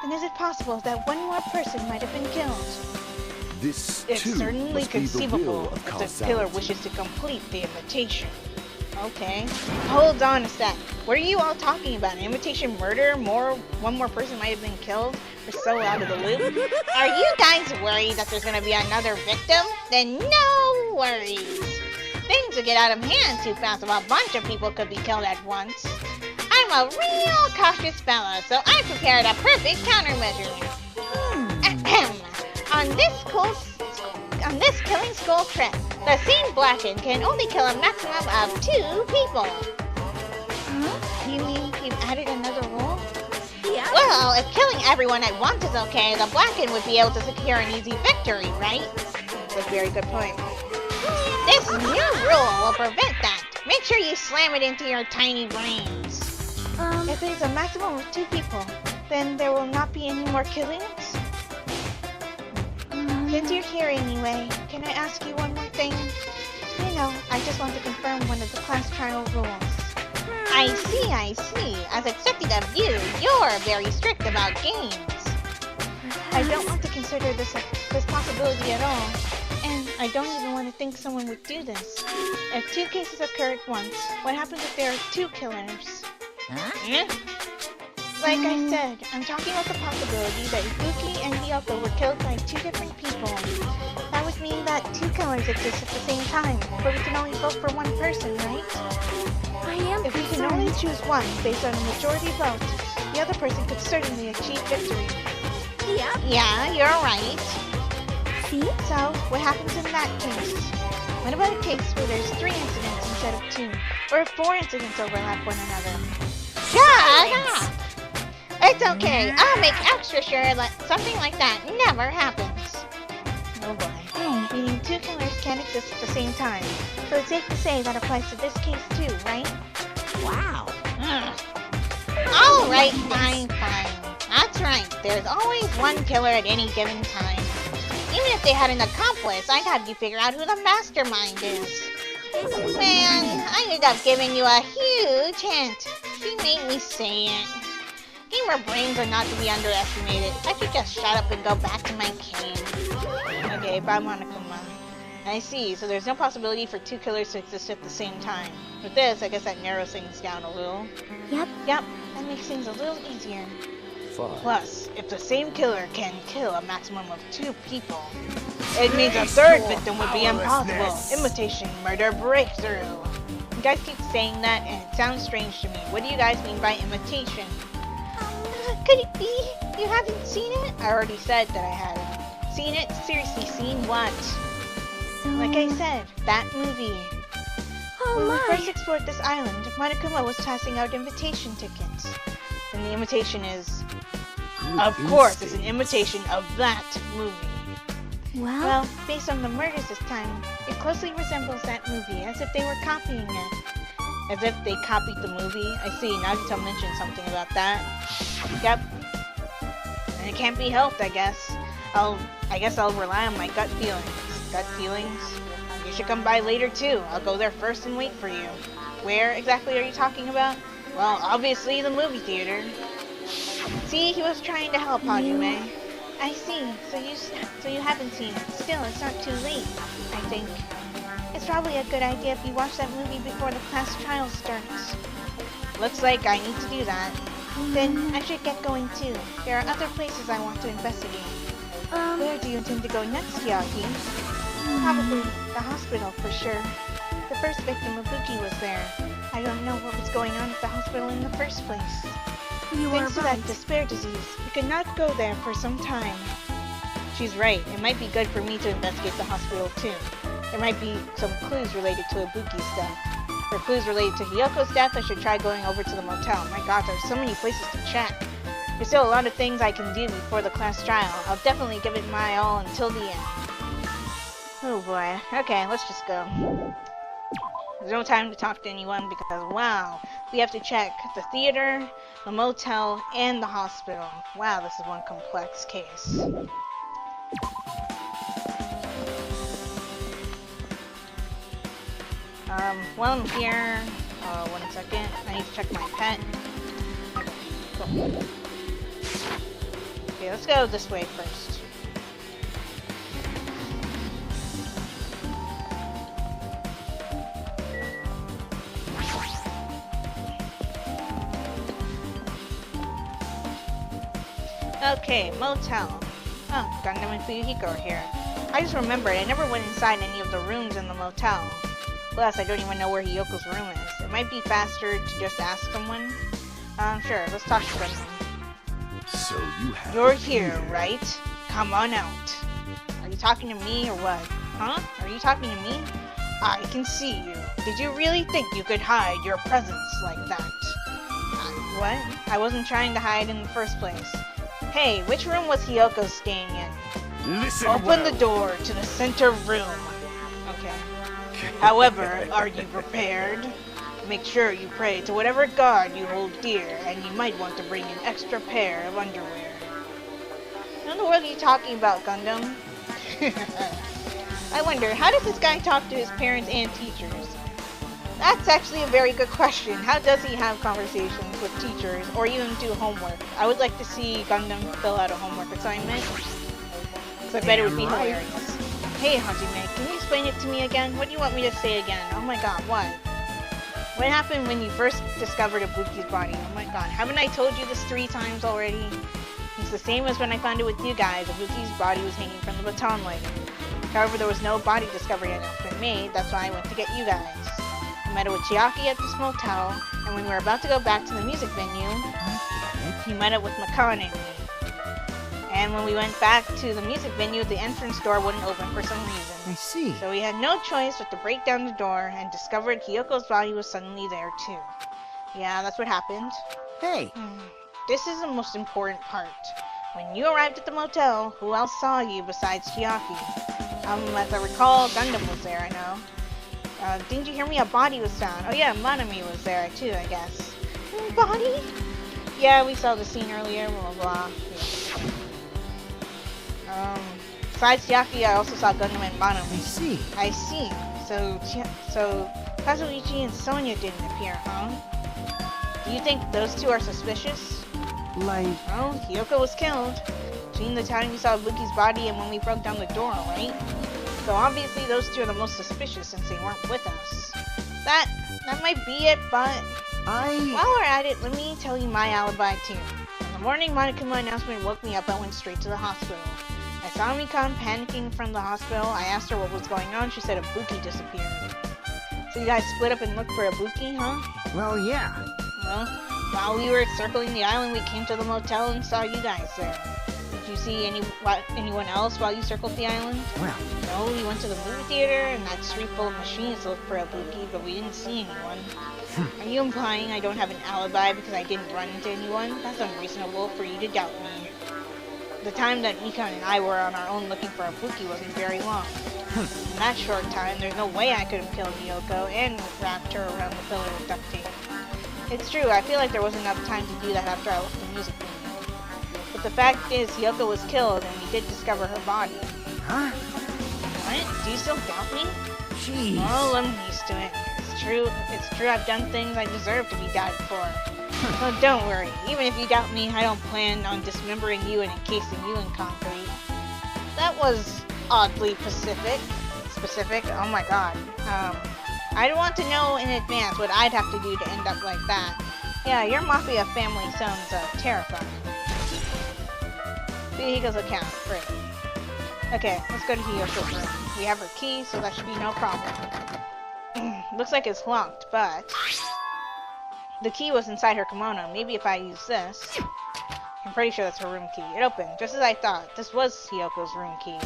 then is it possible that one more person might have been killed? This It's too certainly must be the conceivable will of if the causality. killer wishes to complete the imitation. Okay, hold on a sec. What are you all talking about? An imitation murder? One more person might have been killed? We're so out of the loop. Are you guys worried that there's gonna be another victim? Then no worries. Things will get out of hand too fast if a bunch of people could be killed at once. I'm a real cautious fella, so I prepared a perfect countermeasure. On this killing school trip, the scene blackened can only kill a maximum of 2 people. You mean you've added another rule? Yeah. Well, if killing everyone at once is okay, the blackened would be able to secure an easy victory, right? That's a very good point. This new rule will prevent that. Make sure you slam it into your tiny brains. If there's a maximum of 2 people, then there will not be any more killings? Since you're here anyway, can I ask you one more thing? You know, I just want to confirm one of the class trial rules. I see. As expected of you, you're very strict about games. I don't want to consider this possibility at all. And I don't even want to think someone would do this. If 2 cases occur at once, what happens if there are 2 killers? Huh? Like I said, I'm talking about the possibility that Ibuki and Hiyoko were killed by 2 different people. That would mean that 2 killers exist at the same time, but we can only vote for one person, right? I am If we can only choose one based on a majority vote, the other person could certainly achieve victory. Yeah. Yeah, you're right. See? So, what happens in that case? What about a case where there's 3 incidents instead of 2? Or if 4 incidents overlap one another? Shut up! It's okay. I'll make extra sure that something like that never happens. Oh boy. Hey. Meaning 2 killers can't exist at the same time. So it's safe to say that applies to this case too, right? Wow. Alright, fine. That's right. There's always one killer at any given time. Even if they had an accomplice, I'd have you figure out who the mastermind is. Man, I ended up giving you a huge hint. She made me say it. Gamer brains are not to be underestimated. I should just shut up and go back to my cave. Okay, bye Monokuma. I see, so there's no possibility for 2 killers to exist at the same time. With this, I guess that narrows things down a little. Yep. Yep, that makes things a little easier. 5. Plus, if the same killer can kill a maximum of 2 people, it means a 3rd victim would be impossible. Imitation murder breakthrough. You guys keep saying that and it sounds strange to me. What do you guys mean by imitation? Could it be you haven't seen it? I already said that I hadn't. Seen it? Seriously, seen what? So... Like I said, that movie. Oh When we my. first explored this island, Monokuma was passing out invitation tickets. And the invitation is, of course, it's an imitation of that movie. Well, Well, based on the murders this time, it closely resembles that movie, as if they were copying it. As if they copied the movie? I see, Nagito mentioned something about that. Yep. It can't be helped, I guess. I guess I'll rely on my gut feelings. Gut feelings? You should come by later too. I'll go there first and wait for you. Where exactly are you talking about? Well, obviously the movie theater. See, he was trying to help Hajime. I see. So you haven't seen it. Still, it's not too late, I think. It's probably a good idea if you watch that movie before the class trial starts. Looks like I need to do that. Then I should get going too. There are other places I want to investigate. Where do you intend to go next, Yaki? Probably the hospital for sure. The first victim of Buki was there. I don't know what was going on at the hospital in the first place. Thanks to that despair disease, we could not go there for some time. She's right. It might be good for me to investigate the hospital too. There might be some clues related to Ibuki's death. For clues related to Hiyoko's death, I should try going over to the motel. My god, there's so many places to check. There's still a lot of things I can do before the class trial. I'll definitely give it my all until the end. Oh boy. Okay, let's just go. There's no time to talk to anyone because, wow, we have to check the theater, the motel, and the hospital. Wow, this is one complex case. While I'm here, 1 second, I need to check my pet. Cool. Okay, let's go this way first. Okay, motel. Oh, Gundam and Fuyuhiko are here. I just remembered, I never went inside any of the rooms in the motel. Plus, I don't even know where Hiyoko's room is. It might be faster to just ask someone. Sure, let's talk to them. So you have. You're here, right? Come on out. Are you talking to me or what? Huh? Are you talking to me? I can see you. Did you really think you could hide your presence like that? What? I wasn't trying to hide in the first place. Hey, which room was Hiyoko staying in? Listen. Open the door to the center room. Okay. However, are you prepared? Make sure you pray to whatever god you hold dear, and you might want to bring an extra pair of underwear. What in the world are you talking about, Gundam? I wonder, how does this guy talk to his parents and teachers? That's actually a very good question. How does he have conversations with teachers, or even do homework? I would like to see Gundam fill out a homework assignment. So I bet it would be hilarious. Hey, Hajime, can you explain it to me again? What do you want me to say again? Oh my god, what? What happened when you first discovered Ibuki's body? Oh my god, haven't I told you this 3 times already? It's the same as when I found it with you guys. Ibuki's body was hanging from the baton lighter. However, there was no body discovery announcement made, that's why I went to get you guys. I met up with Chiaki at this motel, and when we were about to go back to the music venue, he met up with Makan and me. And when we went back to the music venue, the entrance door wouldn't open for some reason. I see. So we had no choice but to break down the door and discovered Hiyoko's body was suddenly there too. Yeah, that's what happened. Hey, This is the most important part. When you arrived at the motel, who else saw you besides Chiaki? As I recall, Gundam was there, I know. Didn't you hear me? A body was found. Oh yeah, Manami was there too, I guess. Body? Yeah, we saw the scene earlier, blah blah blah. Yeah. Besides Chiaki, I also saw Gundam and Manami. I see. I see. So Kazuichi and Sonya didn't appear, huh? Do you think those two are suspicious? Like, Well, Hiyoko was killed between the time we saw Ibuki's body and when we broke down the door, right? So obviously those two are the most suspicious since they weren't with us. That might be it, but while we're at it, let me tell you my alibi too. In the morning Monokuma announcement woke me up, I went straight to the hospital. I saw Mikan panicking from the hospital. I asked her what was going on. She said Ibuki disappeared. So you guys split up and looked for Ibuki, huh? well, yeah. Well, while we were circling the island, we came to the motel and saw you guys there. Did you see anyone else while you circled the island? Well, No, we went to the movie theater and that street full of machines to look for Ibuki, but we didn't see anyone. Are you implying I don't have an alibi because I didn't run into anyone? That's unreasonable for you to doubt me. The time that Mikan and I were on our own looking for Ibuki wasn't very long. In that short time, there's no way I could have killed Hiyoko and wrapped her around the pillar with duct tape. It's true, I feel like there wasn't enough time to do that after I left the music venue. But the fact is, Hiyoko was killed, and we did discover her body. Huh? What? Do you still doubt me? Jeez. Oh, I'm used to it. It's true. I've done things I deserve to be doubted for. Well, don't worry. Even if you doubt me, I don't plan on dismembering you and encasing you in concrete. That was oddly specific. Oh my god. I'd want to know in advance what I'd have to do to end up like that. Yeah, your mafia family sounds terrifying. Hiko's account. Great. Okay, let's go to Hiyoko's room. We have her key, so that should be no problem. Looks like it's locked, but the key was inside her kimono. Maybe if I use this, I'm pretty sure that's her room key. It opened, just as I thought. This was Hiyoko's room key.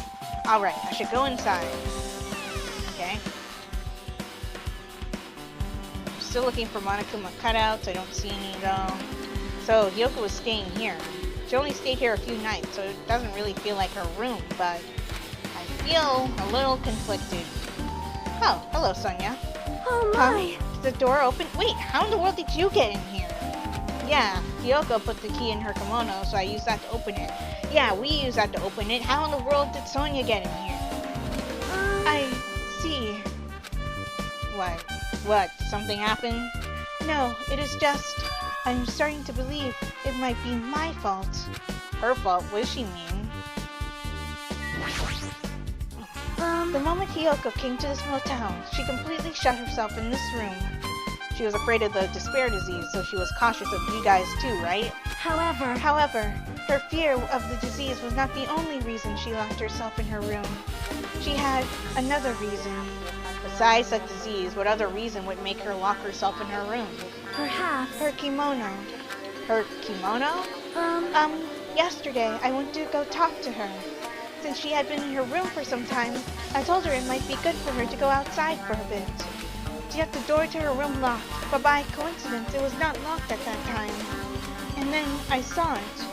Alright, I should go inside. Okay. I'm still looking for Monokuma cutouts. I don't see any though. So, Hiyoko was staying here. She only stayed here a few nights, so it doesn't really feel like her room, but I feel a little conflicted. Oh, hello, Sonia. Oh my! Is the door open? Wait, how in the world did you get in here? Yeah, Hiyoko put the key in her kimono, so I used that to open it. Yeah, we used that to open it. How in the world did Sonia get in here? I see. What? Something happened? No, it is just... I'm starting to believe it might be my fault. Her fault? What does she mean? The moment Hiyoko came to this motel, she completely shut herself in this room. She was afraid of the despair disease, so she was cautious of you guys too, right? However, her fear of the disease was not the only reason she locked herself in her room. She had another reason. Besides that disease, what other reason would make her lock herself in her room? Perhaps. Her kimono. Her kimono? Yesterday I went to go talk to her. Since she had been in her room for some time, I told her it might be good for her to go outside for a bit. She had the door to her room locked, but by coincidence it was not locked at that time. And then I saw it.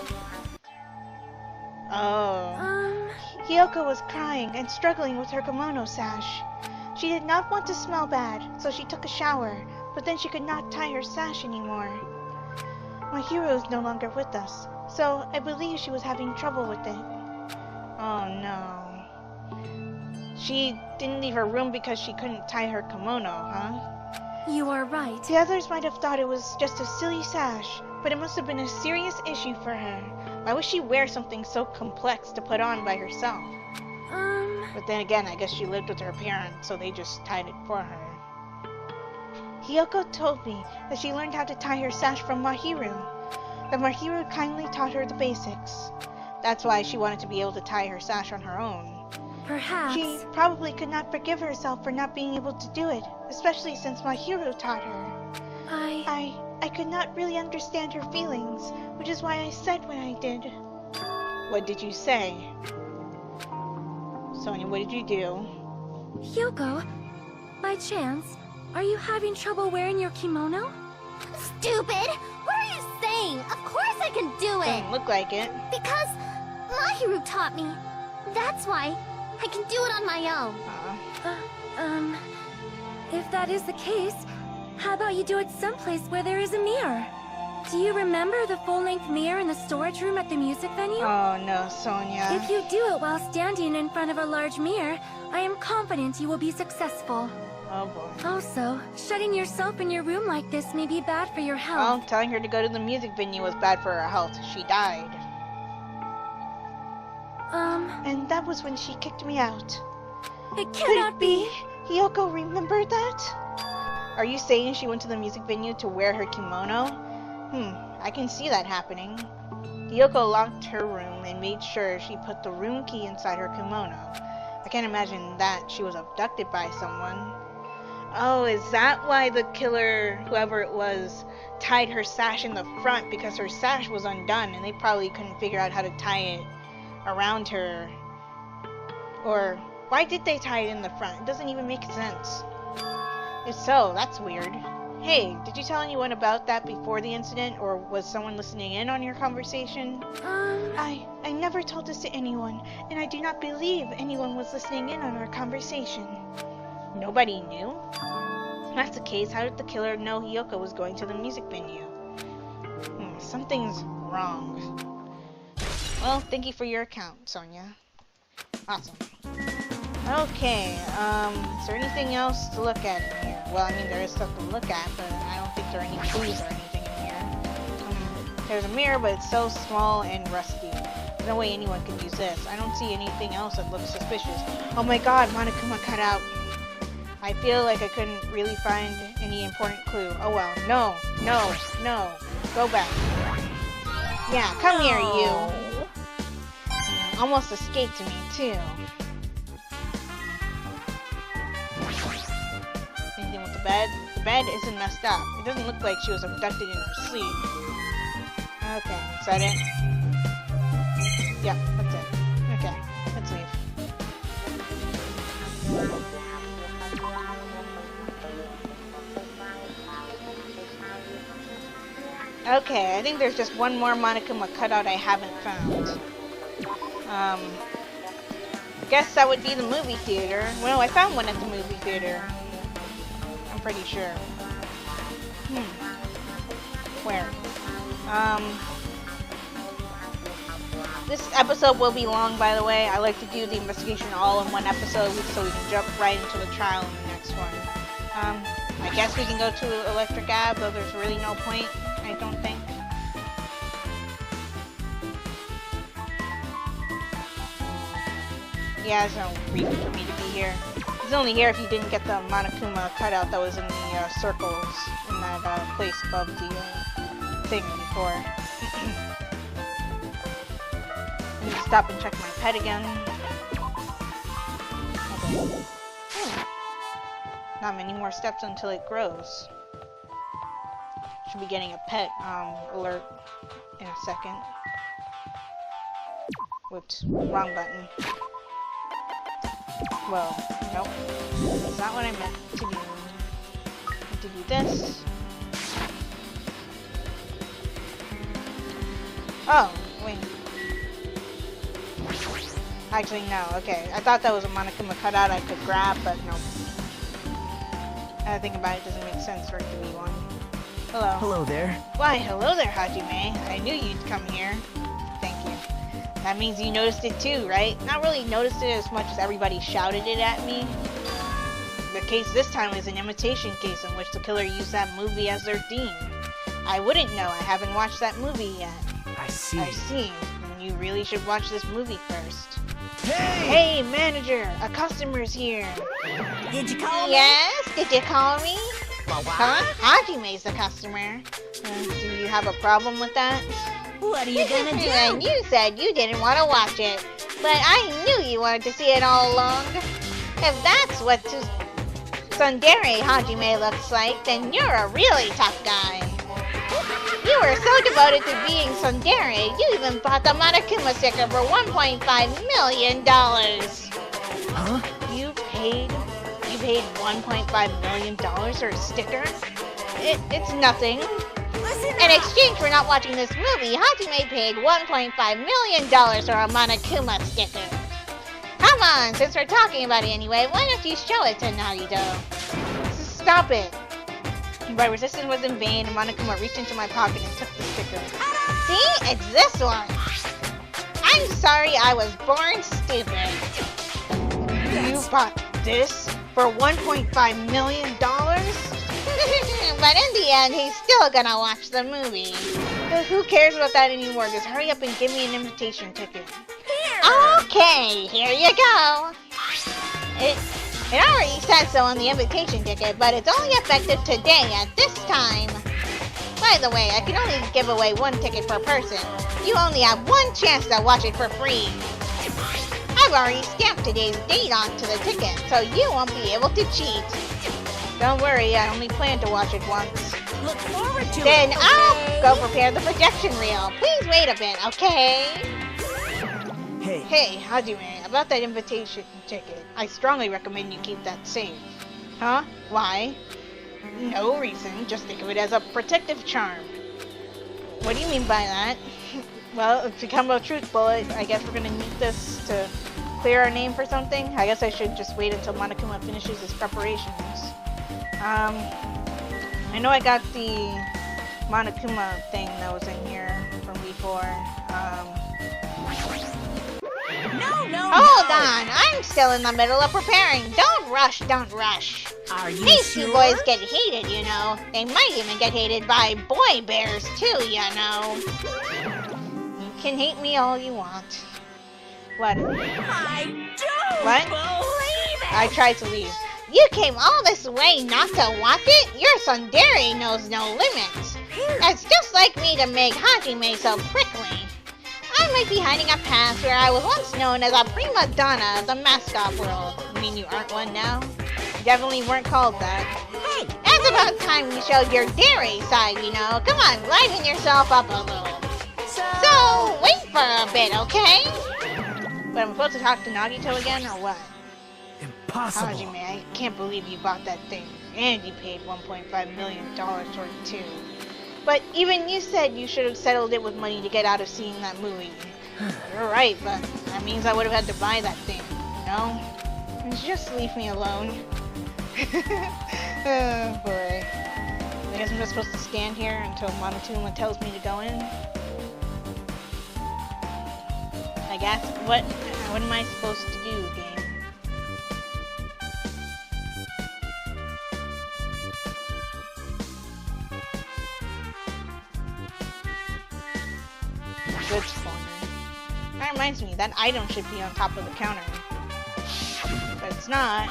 Oh. Hiyoko was crying and struggling with her kimono sash. She did not want to smell bad, so she took a shower, but then she could not tie her sash anymore. My hero is no longer with us, so I believe she was having trouble with it. Oh no. She didn't leave her room because she couldn't tie her kimono, huh? You are right. The others might have thought it was just a silly sash, but it must have been a serious issue for her. Why would she wear something so complex to put on by herself? But then again, I guess she lived with her parents, so they just tied it for her. Hiyoko told me that she learned how to tie her sash from Mahiru. That Mahiru kindly taught her the basics. That's why she wanted to be able to tie her sash on her own. Perhaps. She probably could not forgive herself for not being able to do it, especially since Mahiru taught her. I could not really understand her feelings, which is why I said what I did. What did you say? Sonia, what did you do? Hiyoko, by chance, are you having trouble wearing your kimono? Stupid! What are you saying? Of course I can do it! Doesn't look like it. Because Mahiru taught me. That's why I can do it on my own. If that is the case, how about you do it someplace where there is a mirror? Do you remember the full-length mirror in the storage room at the music venue? Oh no, Sonia. If you do it while standing in front of a large mirror, I am confident you will be successful. Oh boy. Also, shutting yourself in your room like this may be bad for your health. Well, telling her to go to the music venue was bad for her health. She died. And that was when she kicked me out. It cannot be. Hiyoko remembered that? Are you saying she went to the music venue to wear her kimono? I can see that happening. Hiyoko locked her room and made sure she put the room key inside her kimono. I can't imagine that she was abducted by someone. Oh, is that why the killer, whoever it was, tied her sash in the front? Because her sash was undone and they probably couldn't figure out how to tie it around her. Or why did they tie it in the front? It doesn't even make sense. If so, that's weird. Hey, did you tell anyone about that before the incident, or was someone listening in on your conversation? I never told this to anyone, and I do not believe anyone was listening in on our conversation. Nobody knew? If that's the case, how did the killer know Hiyoko was going to the music venue? Something's wrong. Well, thank you for your account, Sonia. Awesome. Okay, is there anything else to look at in here? Well, I mean, there is stuff to look at, but I don't think there are any clues or anything in here. There's a mirror, but it's so small and rusty. There's no way anyone could use this. I don't see anything else that looks suspicious. Oh my god, Monokuma cut out. I feel like I couldn't really find any important clue. Oh well, no. Go back. Yeah, come here, you. Almost escaped me, too. Anything with the bed? The bed isn't messed up. It doesn't look like she was abducted in her sleep. Okay, is that it? Yep, that's it. Okay, let's leave. Okay, I think there's just one more Monokuma cutout I haven't found. Guess that would be the movie theater. Well, I found one at the movie theater. I'm pretty sure. Where? This episode will be long, by the way. I like to do the investigation all in one episode so we can jump right into the trial in the next one. I guess we can go to Electric Ave, though there's really no point, I don't think. Yeah, there's no reason for me to be here. He's only here if you didn't get the Monokuma cutout that was in the circles in that place above the thing before. I need to stop and check my pet again. Okay. Not many more steps until it grows. Should be getting a pet alert in a second. Whoops, wrong button. Well, nope. That's not what I meant to do. I meant to do this. Oh, wait. Actually, no. Okay, I thought that was a Monokuma cutout I could grab, but no. I think about it, doesn't make sense for it to be one. Hello. Hello there. Why, hello there, Hajime. I knew you'd come here. Thank you. That means you noticed it too, right? Not really noticed it as much as everybody shouted it at me. The case this time is an imitation case in which the killer used that movie as their theme. I wouldn't know. I haven't watched that movie yet. I see. I see. And you really should watch this movie first. Hey! Hey, manager! A customer's here. Did you call me? Yes? Did you call me? Huh? Hajime's the customer. Do you have a problem with that? What are you gonna do? And you said you didn't want to watch it. But I knew you wanted to see it all along. If that's what Tsundere Hajime looks like, then you're a really tough guy. You were so devoted to being Tsundere, you even bought the Monokuma sticker for $1.5 million. Huh? You paid $1.5 million for a sticker? It's nothing. In exchange for not watching this movie, Hajime paid $1.5 million for a Monokuma sticker. Come on, since we're talking about it anyway, why don't you show it to Naruto? Stop it. My resistance was in vain, and Monokuma reached into my pocket and took the sticker. See? It's this one. I'm sorry I was born stupid. You bought this for $1.5 million? But in the end, he's still gonna watch the movie. But who cares about that anymore? Just hurry up and give me an invitation ticket. Here. Okay, here you go. It already says so on the invitation ticket, but it's only effective today at this time. By the way, I can only give away one ticket per person. You only have one chance to watch it for free. I've already stamped today's date onto the ticket, so you won't be able to cheat. Don't worry, I only plan to watch it once. Look forward to Then it. I'll go prepare the projection reel. Please wait a bit, okay? Hey, Hajime, about that invitation ticket, I strongly recommend you keep that safe. Huh? Why? No reason, just think of it as a protective charm. What do you mean by that? Well, to become a truth bullet, I guess we're gonna need this to clear our name for something. I guess I should just wait until Monokuma finishes his preparations. I know I got the Monokuma thing that was in here from before. No, Hold on, I'm still in the middle of preparing. Don't rush, don't rush. Are you These sure? two boys get hated, you know. They might even get hated by boy bears too, you know. You can hate me all you want. What? I don't What? believe it! I tried to leave. You came all this way not to want it? Your tsundere knows no limits. It's just like me to make Hajime so prickly. I might be hiding a past where I was once known as a prima donna of the mascot world. You mean you aren't one now? You definitely weren't called that. Hey! It's about time you showed your dairy side, you know. Come on, liven yourself up a little. So, wait for a bit, okay? But I'm supposed to talk to Nagito again, or what? Impossible. Hajime, I can't believe you bought that thing. And you paid $1.5 million for it, too. But even you said you should have settled it with money to get out of seeing that movie. You're right, but that means I would have had to buy that thing, you know? Just leave me alone. Oh, boy. I guess I'm just supposed to stand here until Monokuma tells me to go in? I guess. What am I supposed to do, game? Goods corner. That reminds me, that item should be on top of the counter. But it's not.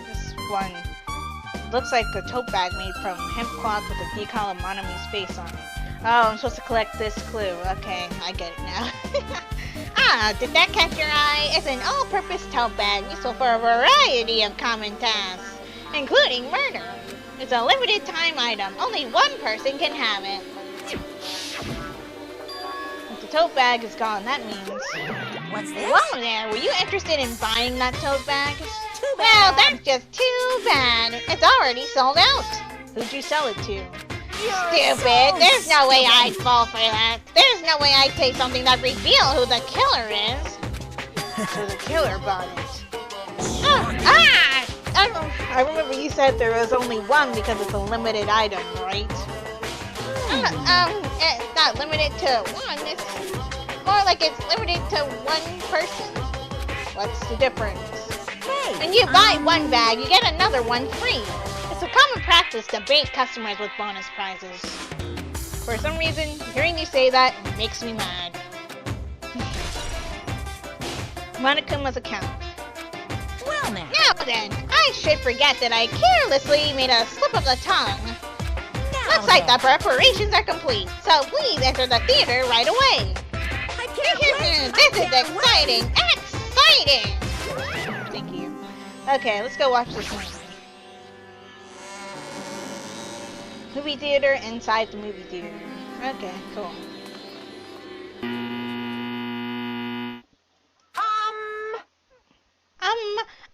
This one looks like a tote bag made from hemp cloth with a decal of Monami's face on it. Oh, I'm supposed to collect this clue. Okay, I get it now. Ah, did that catch your eye? It's an all-purpose tote bag useful for a variety of common tasks, including murder. It's a limited time item. Only one person can have it. If the tote bag is gone, that means... What's this? Whoa there, were you interested in buying that tote bag? Too Well, bad. that's just too bad. It's already sold out. Who'd you sell it to? You're Stupid. so There's no way stupid. I'd fall for that. There's no way I'd take something that reveal who the killer is. So the killer bought it. I remember you said there was only one because it's a limited item, right? It's not limited to one. It's more like it's limited to one person. What's the difference? Hey! When you buy one bag, you get another one free. It's a common practice to bait customers with bonus prizes. For some reason, hearing you say that makes me mad. Monokuma's account. Well now. Now then, I should forget that I carelessly made a slip of the tongue. Looks like the preparations are complete, so please enter the theater right away. I can't wait. This is exciting! Exciting! Thank you. Okay, let's go watch this movie. Movie theater inside the movie theater. Okay, cool.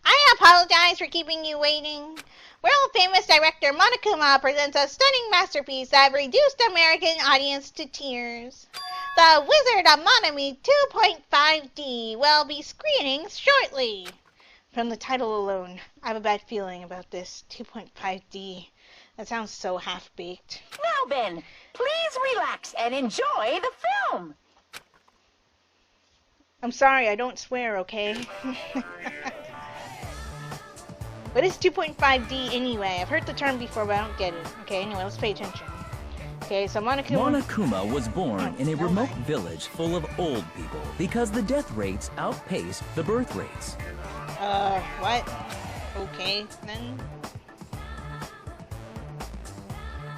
I apologize for keeping you waiting. World-famous director Monokuma presents a stunning masterpiece that reduced American audience to tears. The Wizard of Monami 2.5D will be screening shortly. From the title alone, I have a bad feeling about this 2.5D. That sounds so half-baked. Now then, please relax and enjoy the film. I'm sorry, I don't swear, okay? What is 2.5D anyway? I've heard the term before, but I don't get it. Okay, anyway, let's pay attention. Okay, so Monokuma was born in a remote village full of old people because the death rates outpaced the birth rates. What? Okay, then.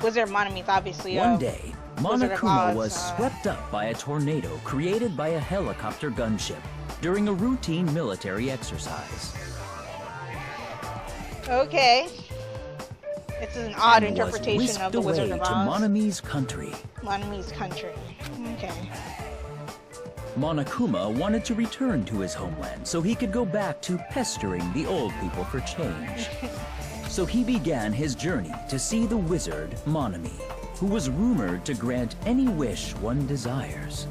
Wizard of Monami is obviously One day, Wizard of Monokuma Oz, was swept up by a tornado created by a helicopter gunship during a routine military exercise. Okay. This is an odd And was interpretation of the whisked Wizard away of to Oz. Monami's country. Monami's country. Okay. Monokuma wanted to return to his homeland so he could go back to pestering the old people for change. So he began his journey to see the wizard Monami, who was rumored to grant any wish one desires.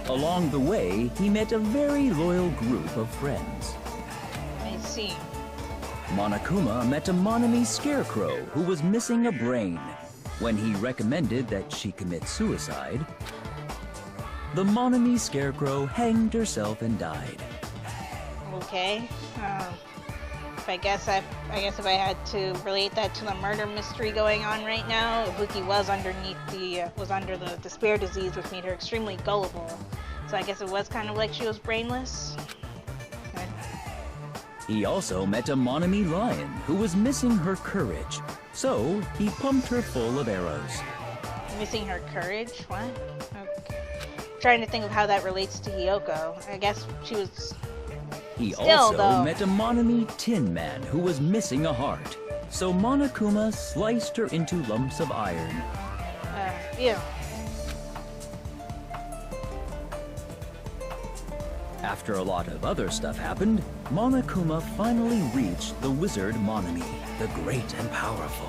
Along the way, he met a very loyal group of friends. I see. Monokuma met a Monami scarecrow who was missing a brain. When he recommended that she commit suicide, the Monami Scarecrow hanged herself and died. Okay. I guess if I had to relate that to the murder mystery going on right now, Ibuki was under the despair disease, which made her extremely gullible. So I guess it was kind of like she was brainless. He also met a Monami lion who was missing her courage, so he pumped her full of arrows. Missing her courage? What? Okay. Trying to think of how that relates to Hiyoko. I guess she was... He Still, also though. met a Monami Tin Man who was missing a heart, so Monokuma sliced her into lumps of iron. Ew. After a lot of other stuff happened, Monokuma finally reached the wizard Monami, the great and powerful.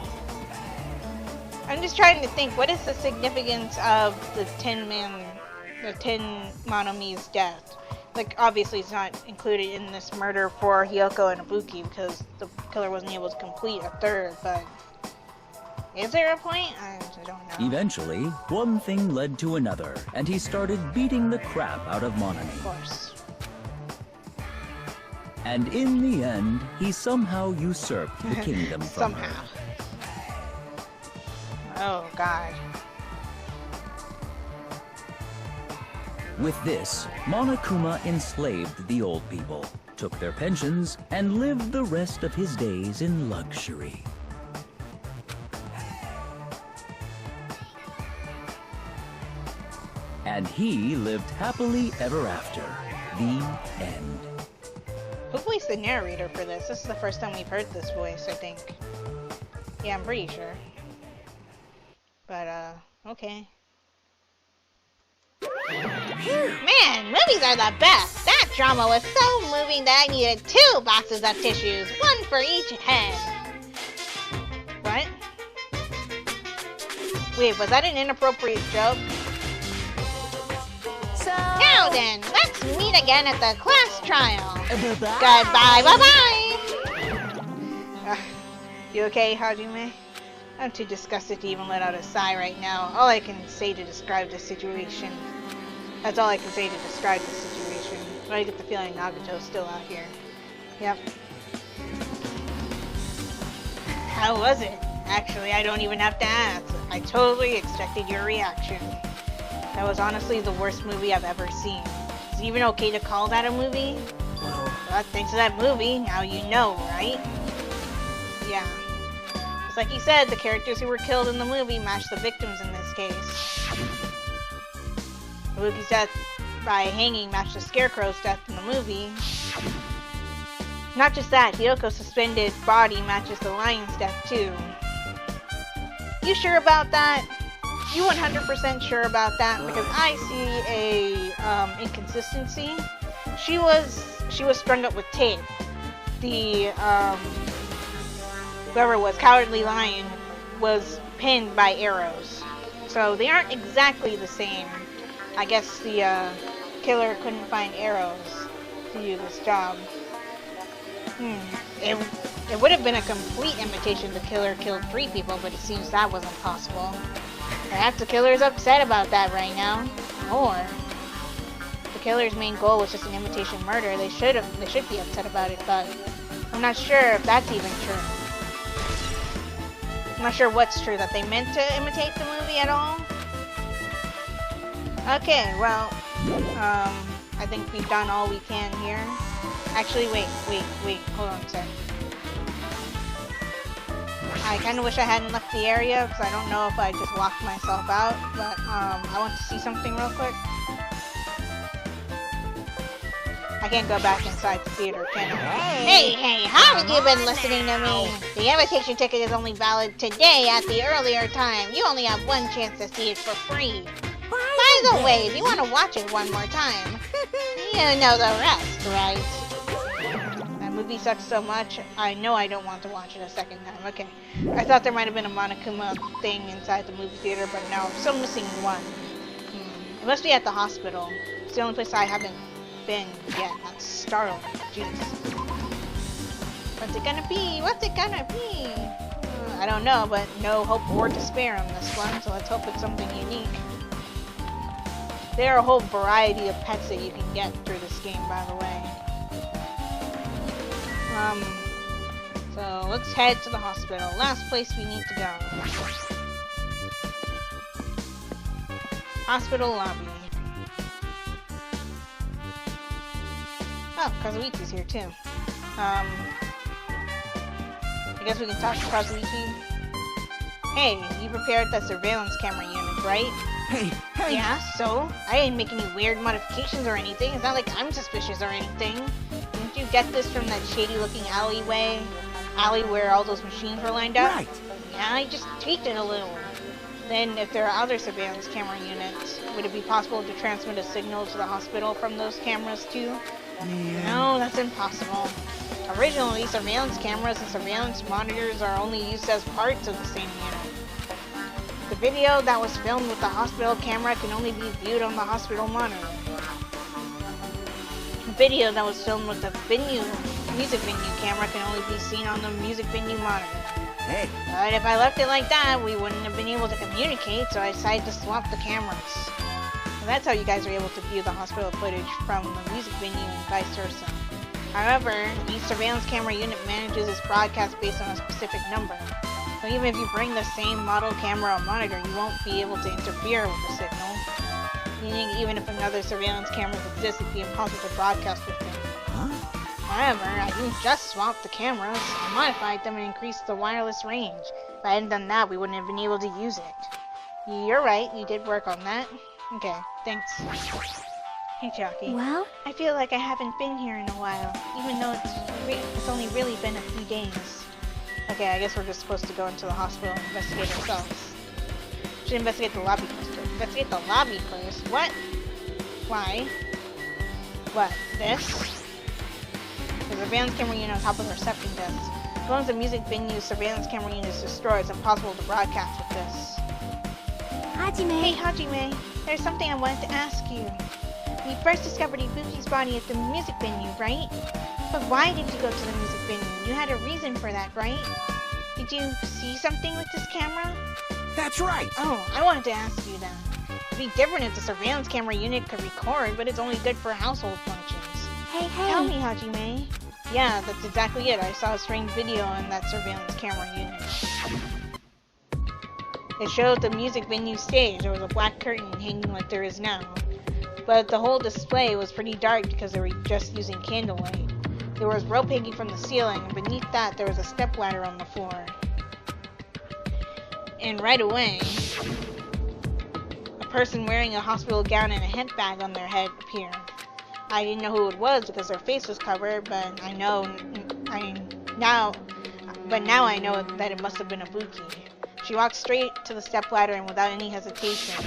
I'm just trying to think, what is the significance of the Tin Monomi's death? Like, obviously it's not included in this murder for Hiyoko and Ibuki because the killer wasn't able to complete a third, but is there a point? I don't know. Eventually, one thing led to another, and he started beating the crap out of Monami. Of course. And in the end, he somehow usurped the kingdom from Somehow. her. Oh, God. With this, Monokuma enslaved the old people, took their pensions, and lived the rest of his days in luxury. And he lived happily ever after. The end. Who voiced the narrator for this? This is the first time we've heard this voice, I think. Yeah, I'm pretty sure. But, okay. Man, movies are the best! That drama was so moving that I needed 2 boxes of tissues, 1 for each head. What? Wait, was that an inappropriate joke? So... Now then, let's meet again at the class trial. Goodbye, bye-bye! You okay, Hajime? I'm too disgusted to even let out a sigh right now. All I can say to describe this situation. That's all I can say to describe this situation. But I get the feeling Nagato's still out here. Yep. How was it? Actually, I don't even have to ask. I totally expected your reaction. That was honestly the worst movie I've ever seen. Is it even okay to call that a movie? Well, thanks to that movie, now you know, right? Yeah. Just like he said, the characters who were killed in the movie match the victims in this case. Ibuki's death by hanging matched the Scarecrow's death in the movie. Not just that, Hiyoko's suspended body matches the lion's death too. You sure about that? You 100% sure about that? Because I see a inconsistency. She was strung up with tape. The whoever was Cowardly Lion was pinned by arrows. So they aren't exactly the same. I guess the killer couldn't find arrows to do this job. It would have been a complete imitation the killer killed 3 people, but it seems that wasn't possible. Perhaps the killer's upset about that right now. Or the killer's main goal was just an imitation murder. They should be upset about it, but I'm not sure if that's even true. I'm not sure what's true, that they meant to imitate the movie at all. Okay, well, I think we've done all we can here. Actually, wait, hold on a sec. I kind of wish I hadn't left the area, because I don't know if I just locked myself out, but, I want to see something real quick. I can't go back inside the theater, can I? Hey, how have you been listening to me? The invitation ticket is only valid today at the earlier time. You only have 1 chance to see it for free. By the way, if you want to watch it one more time, you know the rest, right? That movie sucks so much, I know I don't want to watch it a second time. Okay, I thought there might have been a Monokuma thing inside the movie theater, but no, I'm still missing 1. It must be at the hospital. It's the only place I haven't been yet. That's startling. Jesus. What's it gonna be? What's it gonna be? I don't know, but no hope or despair on this one, so let's hope it's something unique. There are a whole variety of pets that you can get through this game, by the way. So let's head to the hospital. Last place we need to go. Hospital lobby. Oh, Kazuichi's here too. I guess we can talk to Kazuichi. Hey, you prepared that surveillance camera unit, right? Hey! Yeah, so? I didn't make any weird modifications or anything. It's not like I'm suspicious or anything. Didn't you get this from that shady-looking alley where all those machines were lined up? Right! Yeah, I just tweaked it a little. Then, if there are other surveillance camera units, would it be possible to transmit a signal to the hospital from those cameras too? Yeah. No, that's impossible. Originally, surveillance cameras and surveillance monitors are only used as parts of the same unit. The video that was filmed with the hospital camera can only be viewed on the hospital monitor. The video that was filmed with the music venue camera can only be seen on the music venue monitor. Hey! But if I left it like that, we wouldn't have been able to communicate, so I decided to swap the cameras. And that's how you guys are able to view the hospital footage from the music venue and vice versa. However, each surveillance camera unit manages its broadcast based on a specific number. So even if you bring the same model camera or monitor, you won't be able to interfere with the signal. Meaning even if another surveillance camera exists, it'd be impossible to broadcast with them. Huh? However, I didn't just swap the cameras, I modified them and increased the wireless range. If I hadn't done that, we wouldn't have been able to use it. You're right, you did work on that. Okay, thanks. Hey, Jockey. Well? I feel like I haven't been here in a while, even though it's only really been a few days. Okay, I guess we're just supposed to go into the hospital and investigate ourselves. Should investigate the lobby first. Investigate the lobby first? What? Why? What? This? There's a surveillance camera unit on top of the reception desk. As long as the music venue's surveillance camera unit is destroyed, it's impossible to broadcast with this. Hajime. Hey, Hajime. There's something I wanted to ask you. We first discovered Ibuki's body at the music venue, right? But why did you go to the music venue? You had a reason for that, right? Did you see something with this camera? That's right! Oh, I wanted to ask you then. It'd be different if the surveillance camera unit could record, but it's only good for household functions. Hey! Tell me, Hajime. Yeah, that's exactly it. I saw a strange video on that surveillance camera unit. It showed the music venue stage. There was a black curtain hanging like there is now. But the whole display was pretty dark because they were just using candlelight. There was rope hanging from the ceiling, and beneath that there was a stepladder on the floor. And right away, a person wearing a hospital gown and a head bag on their head appeared. I didn't know who it was because their face was covered, but now I know that it must have been Ibuki. She walked straight to the stepladder and without any hesitation.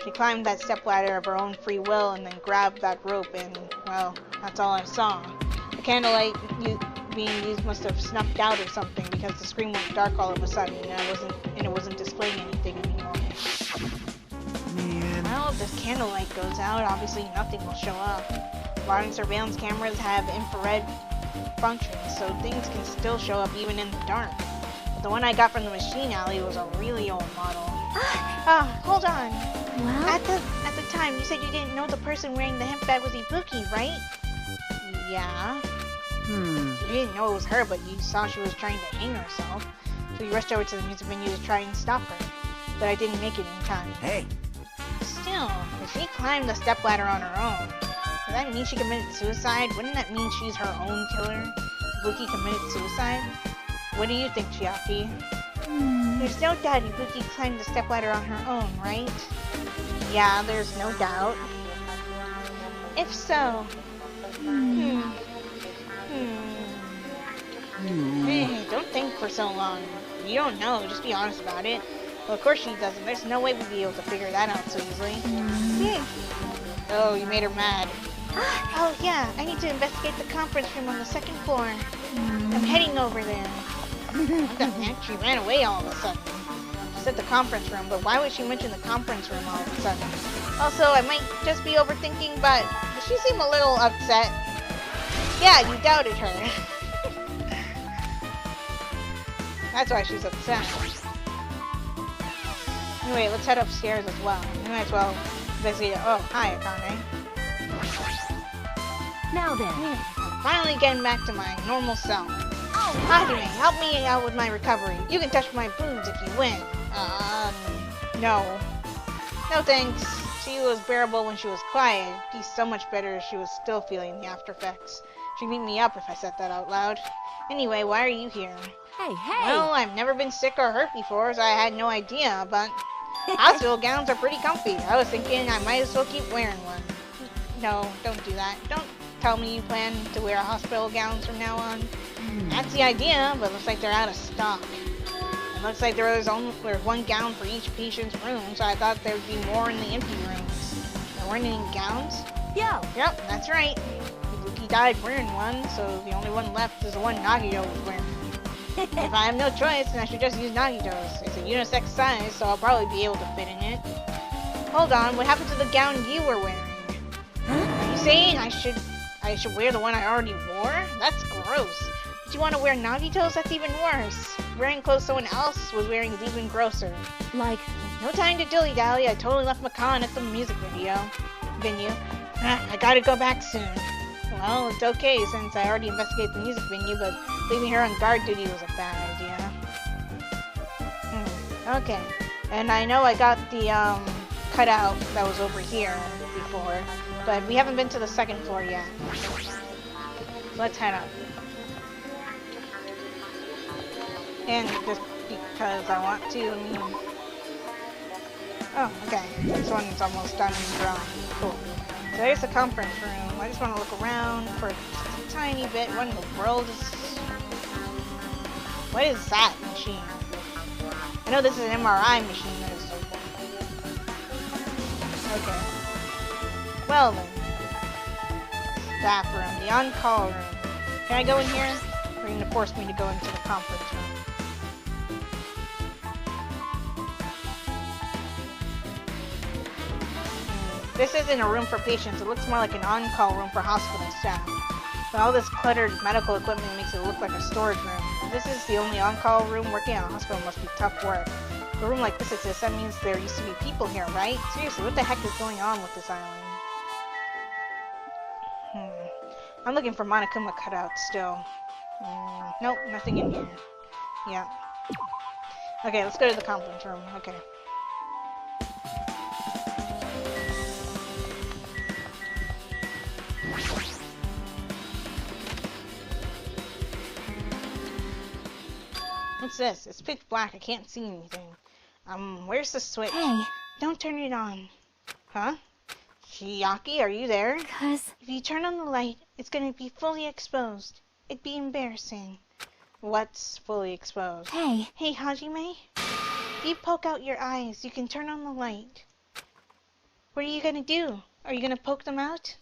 She climbed that stepladder of her own free will and then grabbed that rope and, well, that's all I saw. The candlelight being used must have snuffed out or something because the screen went dark all of a sudden and it wasn't displaying anything anymore. Man. Well, if this candlelight goes out, obviously nothing will show up. Modern surveillance cameras have infrared functions, so things can still show up even in the dark. But the one I got from the machine alley was a really old model. Hold on. Well? At the time, you said you didn't know the person wearing the hemp bag was Ibuki, right? Yeah. You didn't know it was her, but you saw she was trying to hang herself. So you rushed over to the music venue to try and stop her. But I didn't make it in time. Hey! Still, if she climbed the stepladder on her own, does that mean she committed suicide? Wouldn't that mean she's her own killer? Ibuki committed suicide? What do you think, Chiaki? There's no doubt Ibuki climbed the stepladder on her own, right? Yeah, there's no doubt. If so... Hey, don't think for so long. You don't know, just be honest about it. Well, of course she doesn't. There's no way we'd be able to figure that out so easily. Oh, you made her mad. Oh, yeah, I need to investigate the conference room on the second floor. I'm heading over there. What the heck? She ran away all of a sudden. She said the conference room, but why would she mention the conference room all of a sudden? Also, I might just be overthinking, but does she seem a little upset? Yeah, you doubted her. That's why she's upset. Anyway, let's head upstairs as well. We might as well investigate. Oh, hi, Akane. Now then. I'm finally getting back to my normal self. Hajime, help me out with my recovery. You can touch my boobs if you win. No. No thanks. She was bearable when she was quiet. It'd be so much better if she was still feeling the after effects. She'd beat me up if I said that out loud. Anyway, why are you here? Hey, hey! Well, I've never been sick or hurt before, so I had no idea, but hospital gowns are pretty comfy. I was thinking I might as well keep wearing one. No, don't do that. Don't tell me you plan to wear hospital gowns from now on. That's the idea, but looks like they're out of stock. It looks like there's one gown for each patient's room, so I thought there would be more in the empty rooms. There weren't any gowns? Yo! Yep, that's right. Ibuki died wearing one, so the only one left is the one Nagito was wearing. If I have no choice, then I should just use Nagito's. It's a unisex size, so I'll probably be able to fit in it. Hold on, what happened to the gown you were wearing? Are you saying I should wear the one I already wore? That's gross. But you want to wear Nagito's? That's even worse. Wearing clothes someone else was wearing is even grosser. Like, No time to dilly-dally. I totally left Makan at the music venue. I gotta go back soon. Well, it's okay since I already investigated the music venue, but leaving her on guard duty was a bad idea. Okay. And I know I got the cutout that was over here before, but we haven't been to the second floor yet. Let's head up. And just because I want to. Oh, okay. This one's almost done and drawn. Cool. So there's the conference room. I just want to look around for just a tiny bit. What in the world is... What is that machine? I know this is an MRI machine. Okay. Well then. Staff room. The on-call room. Can I go in here? Or are you going to force me to go into the conference room? This isn't a room for patients. It looks more like an on-call room for hospital staff. But all this cluttered medical equipment makes it look like a storage room. If this is the only on-call room, working at a hospital must be tough work. A room like this exists, that means there used to be people here, right? Seriously, what the heck is going on with this island? I'm looking for Monokuma cutouts still. Nope, nothing in here. Yeah. Okay, let's go to the conference room. Okay. What's this? It's pitch black. I can't see anything. Where's the switch? hey, Don't turn it on. Huh? Chiaki, are you there? cuz... If you turn on the light, it's gonna be fully exposed. It'd be embarrassing. What's fully exposed? Hey, Hey, Hajime? If you poke out your eyes, you can turn on the light. What are you gonna do? Are you gonna poke them out?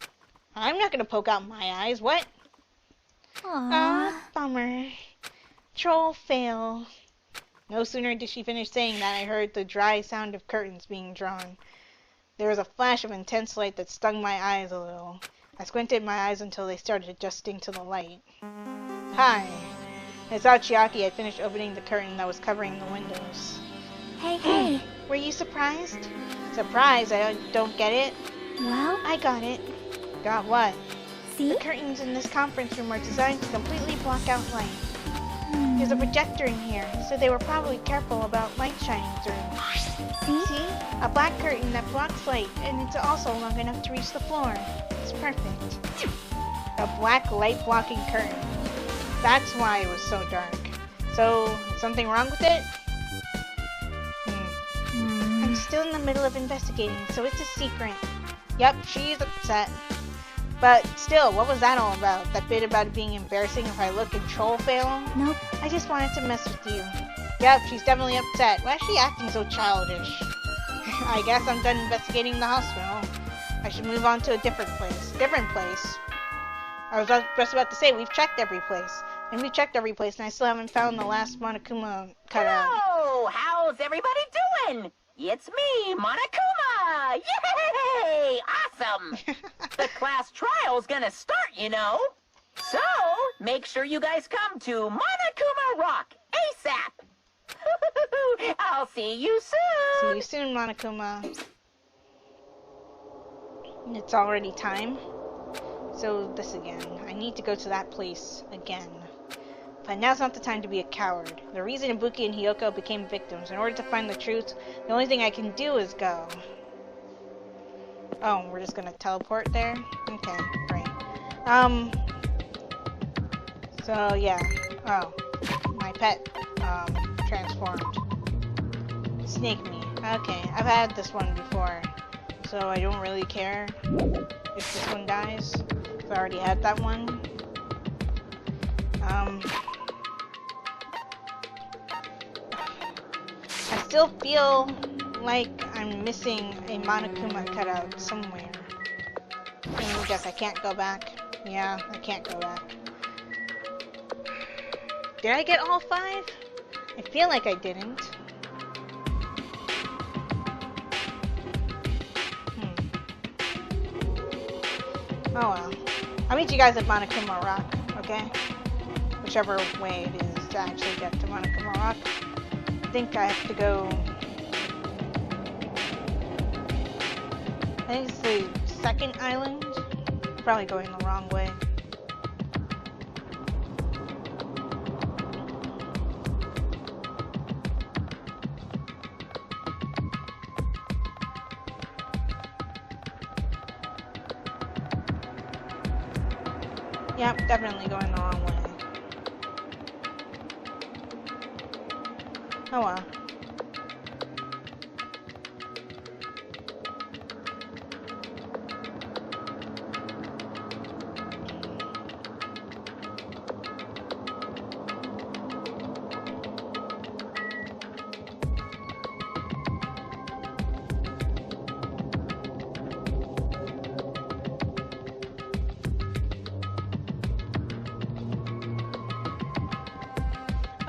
I'm not gonna poke out my eyes. What? Bummer. Troll fail. No sooner did she finish saying that I heard the dry sound of curtains being drawn. There was a flash of intense light that stung my eyes a little. I squinted my eyes until they started adjusting to the light. Hi. I saw Chiaki had finished opening the curtain that was covering the windows. hey. Were you surprised? Surprised? I don't get it. Well, I got it. Got what? see? The curtains in this conference room are designed to completely block out light. There's a projector in here, so they were probably careful about light shining through. See? A black curtain that blocks light, and it's also long enough to reach the floor. It's perfect. A black light-blocking curtain. That's why it was so dark. So, is something wrong with it? I'm still in the middle of investigating, so it's a secret. Yep, she's upset. But still, what was that all about? That bit about it being embarrassing if I look and troll fail? Nope. I just wanted to mess with you. Yep, she's definitely upset. Why is she acting so childish? I guess I'm done investigating the hospital. I should move on to a different place. I was just about to say, we've checked every place. And we checked every place, and I still haven't found the last Monokuma cutout. Hello! How's everybody doing? It's me, Monokuma! Yay! Awesome! The class trial's gonna start, you know. So, make sure you guys come to Monokuma Rock ASAP. I'll see you soon. See you soon, Monokuma. It's already time. So this again. I need to go to that place again. But now's not the time to be a coward. The reason Ibuki and Hiyoko became victims. In order to find the truth, the only thing I can do is go. Oh, we're just gonna teleport there? Okay, great. So yeah. Oh. My pet, transformed. Snake me. Okay, I've had this one before. So I don't really care if this one dies. I've already had that one. I still feel like I'm missing a Monokuma cutout somewhere. I guess I can't go back. Yeah, I can't go back. Did I get all 5? I feel like I didn't. Oh well. I'll meet you guys at Monokuma Rock, okay? Whichever way it is to actually get to Monokuma Rock. I think I have to go... I think it's the second island. Probably going the wrong way. Yep, definitely going the wrong way. Oh well.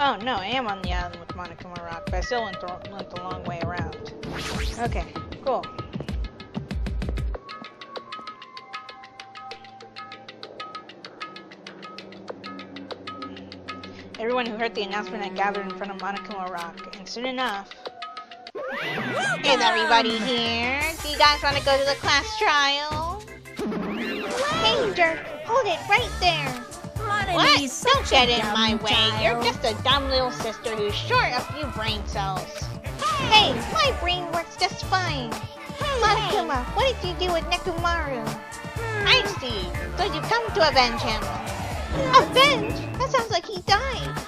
Oh no, I am on the island with Monokuma Rock, but I still went the long way around. Okay, cool. Everyone who heard the announcement had gathered in front of Monokuma Rock, and soon enough... Is everybody here? Do you guys want to go to the class trial? Hey, jerk! Hold it right there! What? Don't get in my way. You're just a dumb little sister who's short a few brain cells. Hey, my brain works just fine. Monokuma, what did you do with Nekomaru? I see. So you come to avenge him. Avenge? That sounds like he died.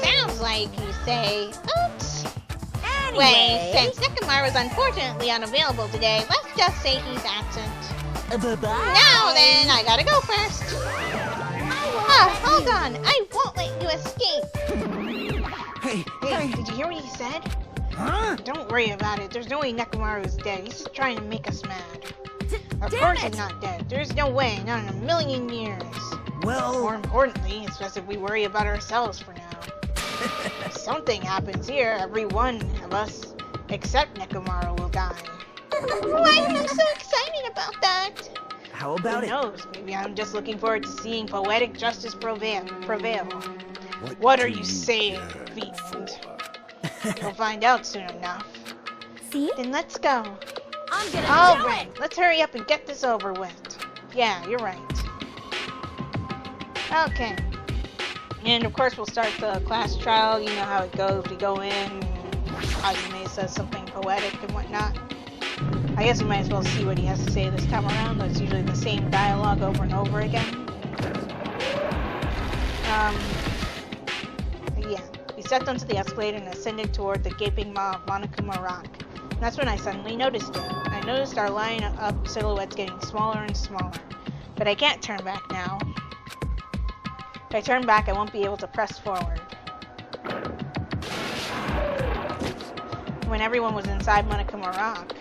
Sounds like you say. Oops. Anyway, since Nekomaru is unfortunately unavailable today, let's just say he's absent. Bye-bye. Now then, I gotta go first. Hold on! I won't let you escape! Hey, did you hear what he said? Huh? Don't worry about it. There's no way Nekomaru's dead. He's just trying to make us mad. Of course he's not dead. There's no way. Not in a million years. Well... More importantly, it's just if we worry about ourselves for now. If something happens here, every one of us, except Nekomaru, will die. Why am I so excited about that? How about Who knows? Maybe I'm just looking forward to seeing poetic justice prevail. What are you saying, fiend? We'll find out soon enough. See? Then let's go. I'm gonna All right, let's hurry up and get this over with. Yeah, you're right. Okay. And of course we'll start the class trial. You know how it goes. We go in, Hajime says something poetic and whatnot. I guess we might as well see what he has to say this time around. That's usually the same dialogue over and over again. Yeah. We stepped onto the escalator and ascended toward the gaping maw of Monokuma Rock. And that's when I suddenly noticed it. I noticed our line-up silhouettes getting smaller and smaller. But I can't turn back now. If I turn back, I won't be able to press forward. When everyone was inside Monokuma Rock,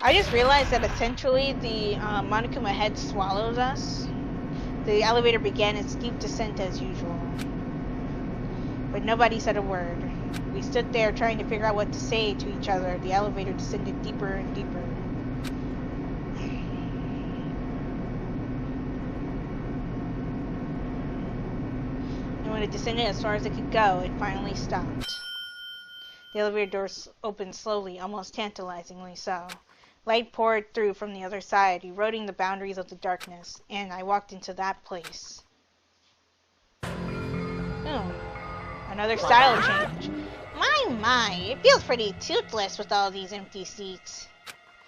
I just realized that essentially the Monokuma head swallows us. The elevator began its steep descent as usual. But nobody said a word. We stood there trying to figure out what to say to each other. The elevator descended deeper and deeper. it descended as far as it could go, it finally stopped. The elevator doors opened slowly, almost tantalizingly so. Light poured through from the other side, eroding the boundaries of the darkness, and I walked into that place. Another style change. My, it feels pretty toothless with all these empty seats.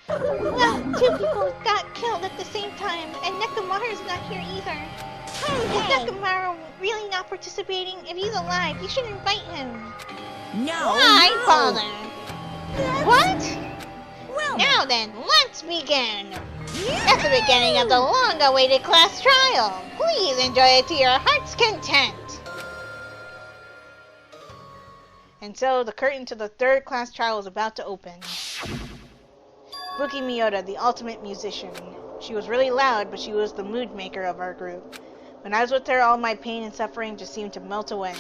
Well, 2 people got killed at the same time, and Nekomaru's not here either. Is Nekomaru really not participating? If he's alive, you should invite him. No! Why no. bother? What? Well, Now then, let's begin! That's the beginning of the long-awaited class trial. Please enjoy it to your heart's content. And so, the curtain to the 3rd class trial was about to open. Buki Miyota, the ultimate musician. She was really loud, but she was the mood maker of our group. When I was with her, all my pain and suffering just seemed to melt away.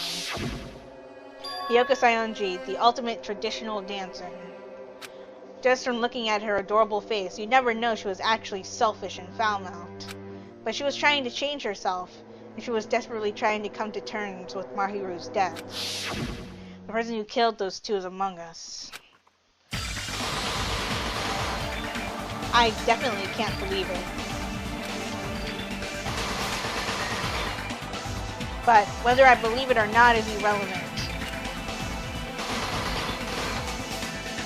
Hiyoko Sayonji, the ultimate traditional dancer. Just from looking at her adorable face, you'd never know she was actually selfish and foul-mouthed. But she was trying to change herself, and she was desperately trying to come to terms with Mahiru's death. The person who killed those 2 is among us. I definitely can't believe it. But whether I believe it or not is irrelevant.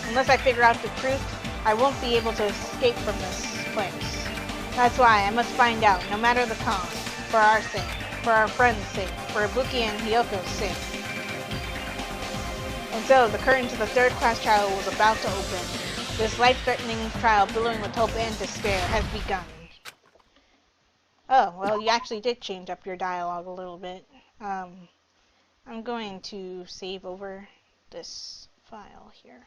Unless I figure out the truth, I won't be able to escape from this place. That's why I must find out, no matter the cost. For our sake, for our friends' sake, for Ibuki and Hiyoko's sake. And so, the curtain to the 3rd class trial was about to open. This life-threatening trial, billowing with hope and despair, has begun. Oh, well, you actually did change up your dialogue a little bit. I'm going to save over this file here.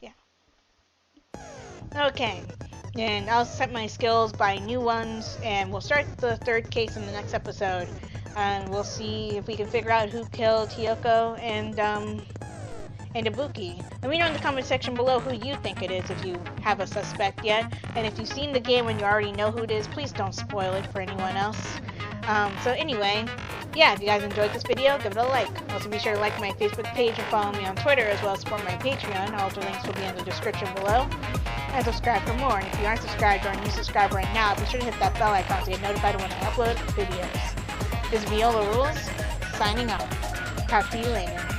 Yeah. Okay. And I'll set my skills by new ones, and we'll start the 3rd case in the next episode. And we'll see if we can figure out who killed Hiyoko and Ibuki. Let me know in the comment section below who you think it is if you have a suspect yet. And if you've seen the game and you already know who it is, please don't spoil it for anyone else. So anyway, yeah, if you guys enjoyed this video, give it a like. Also be sure to like my Facebook page and follow me on Twitter, as well as support my Patreon. All the links will be in the description below. And subscribe for more. And if you aren't subscribed or a new subscriber right now, be sure to hit that bell icon to get notified when I upload videos. This is Viola Rules, signing off. Talk to you later.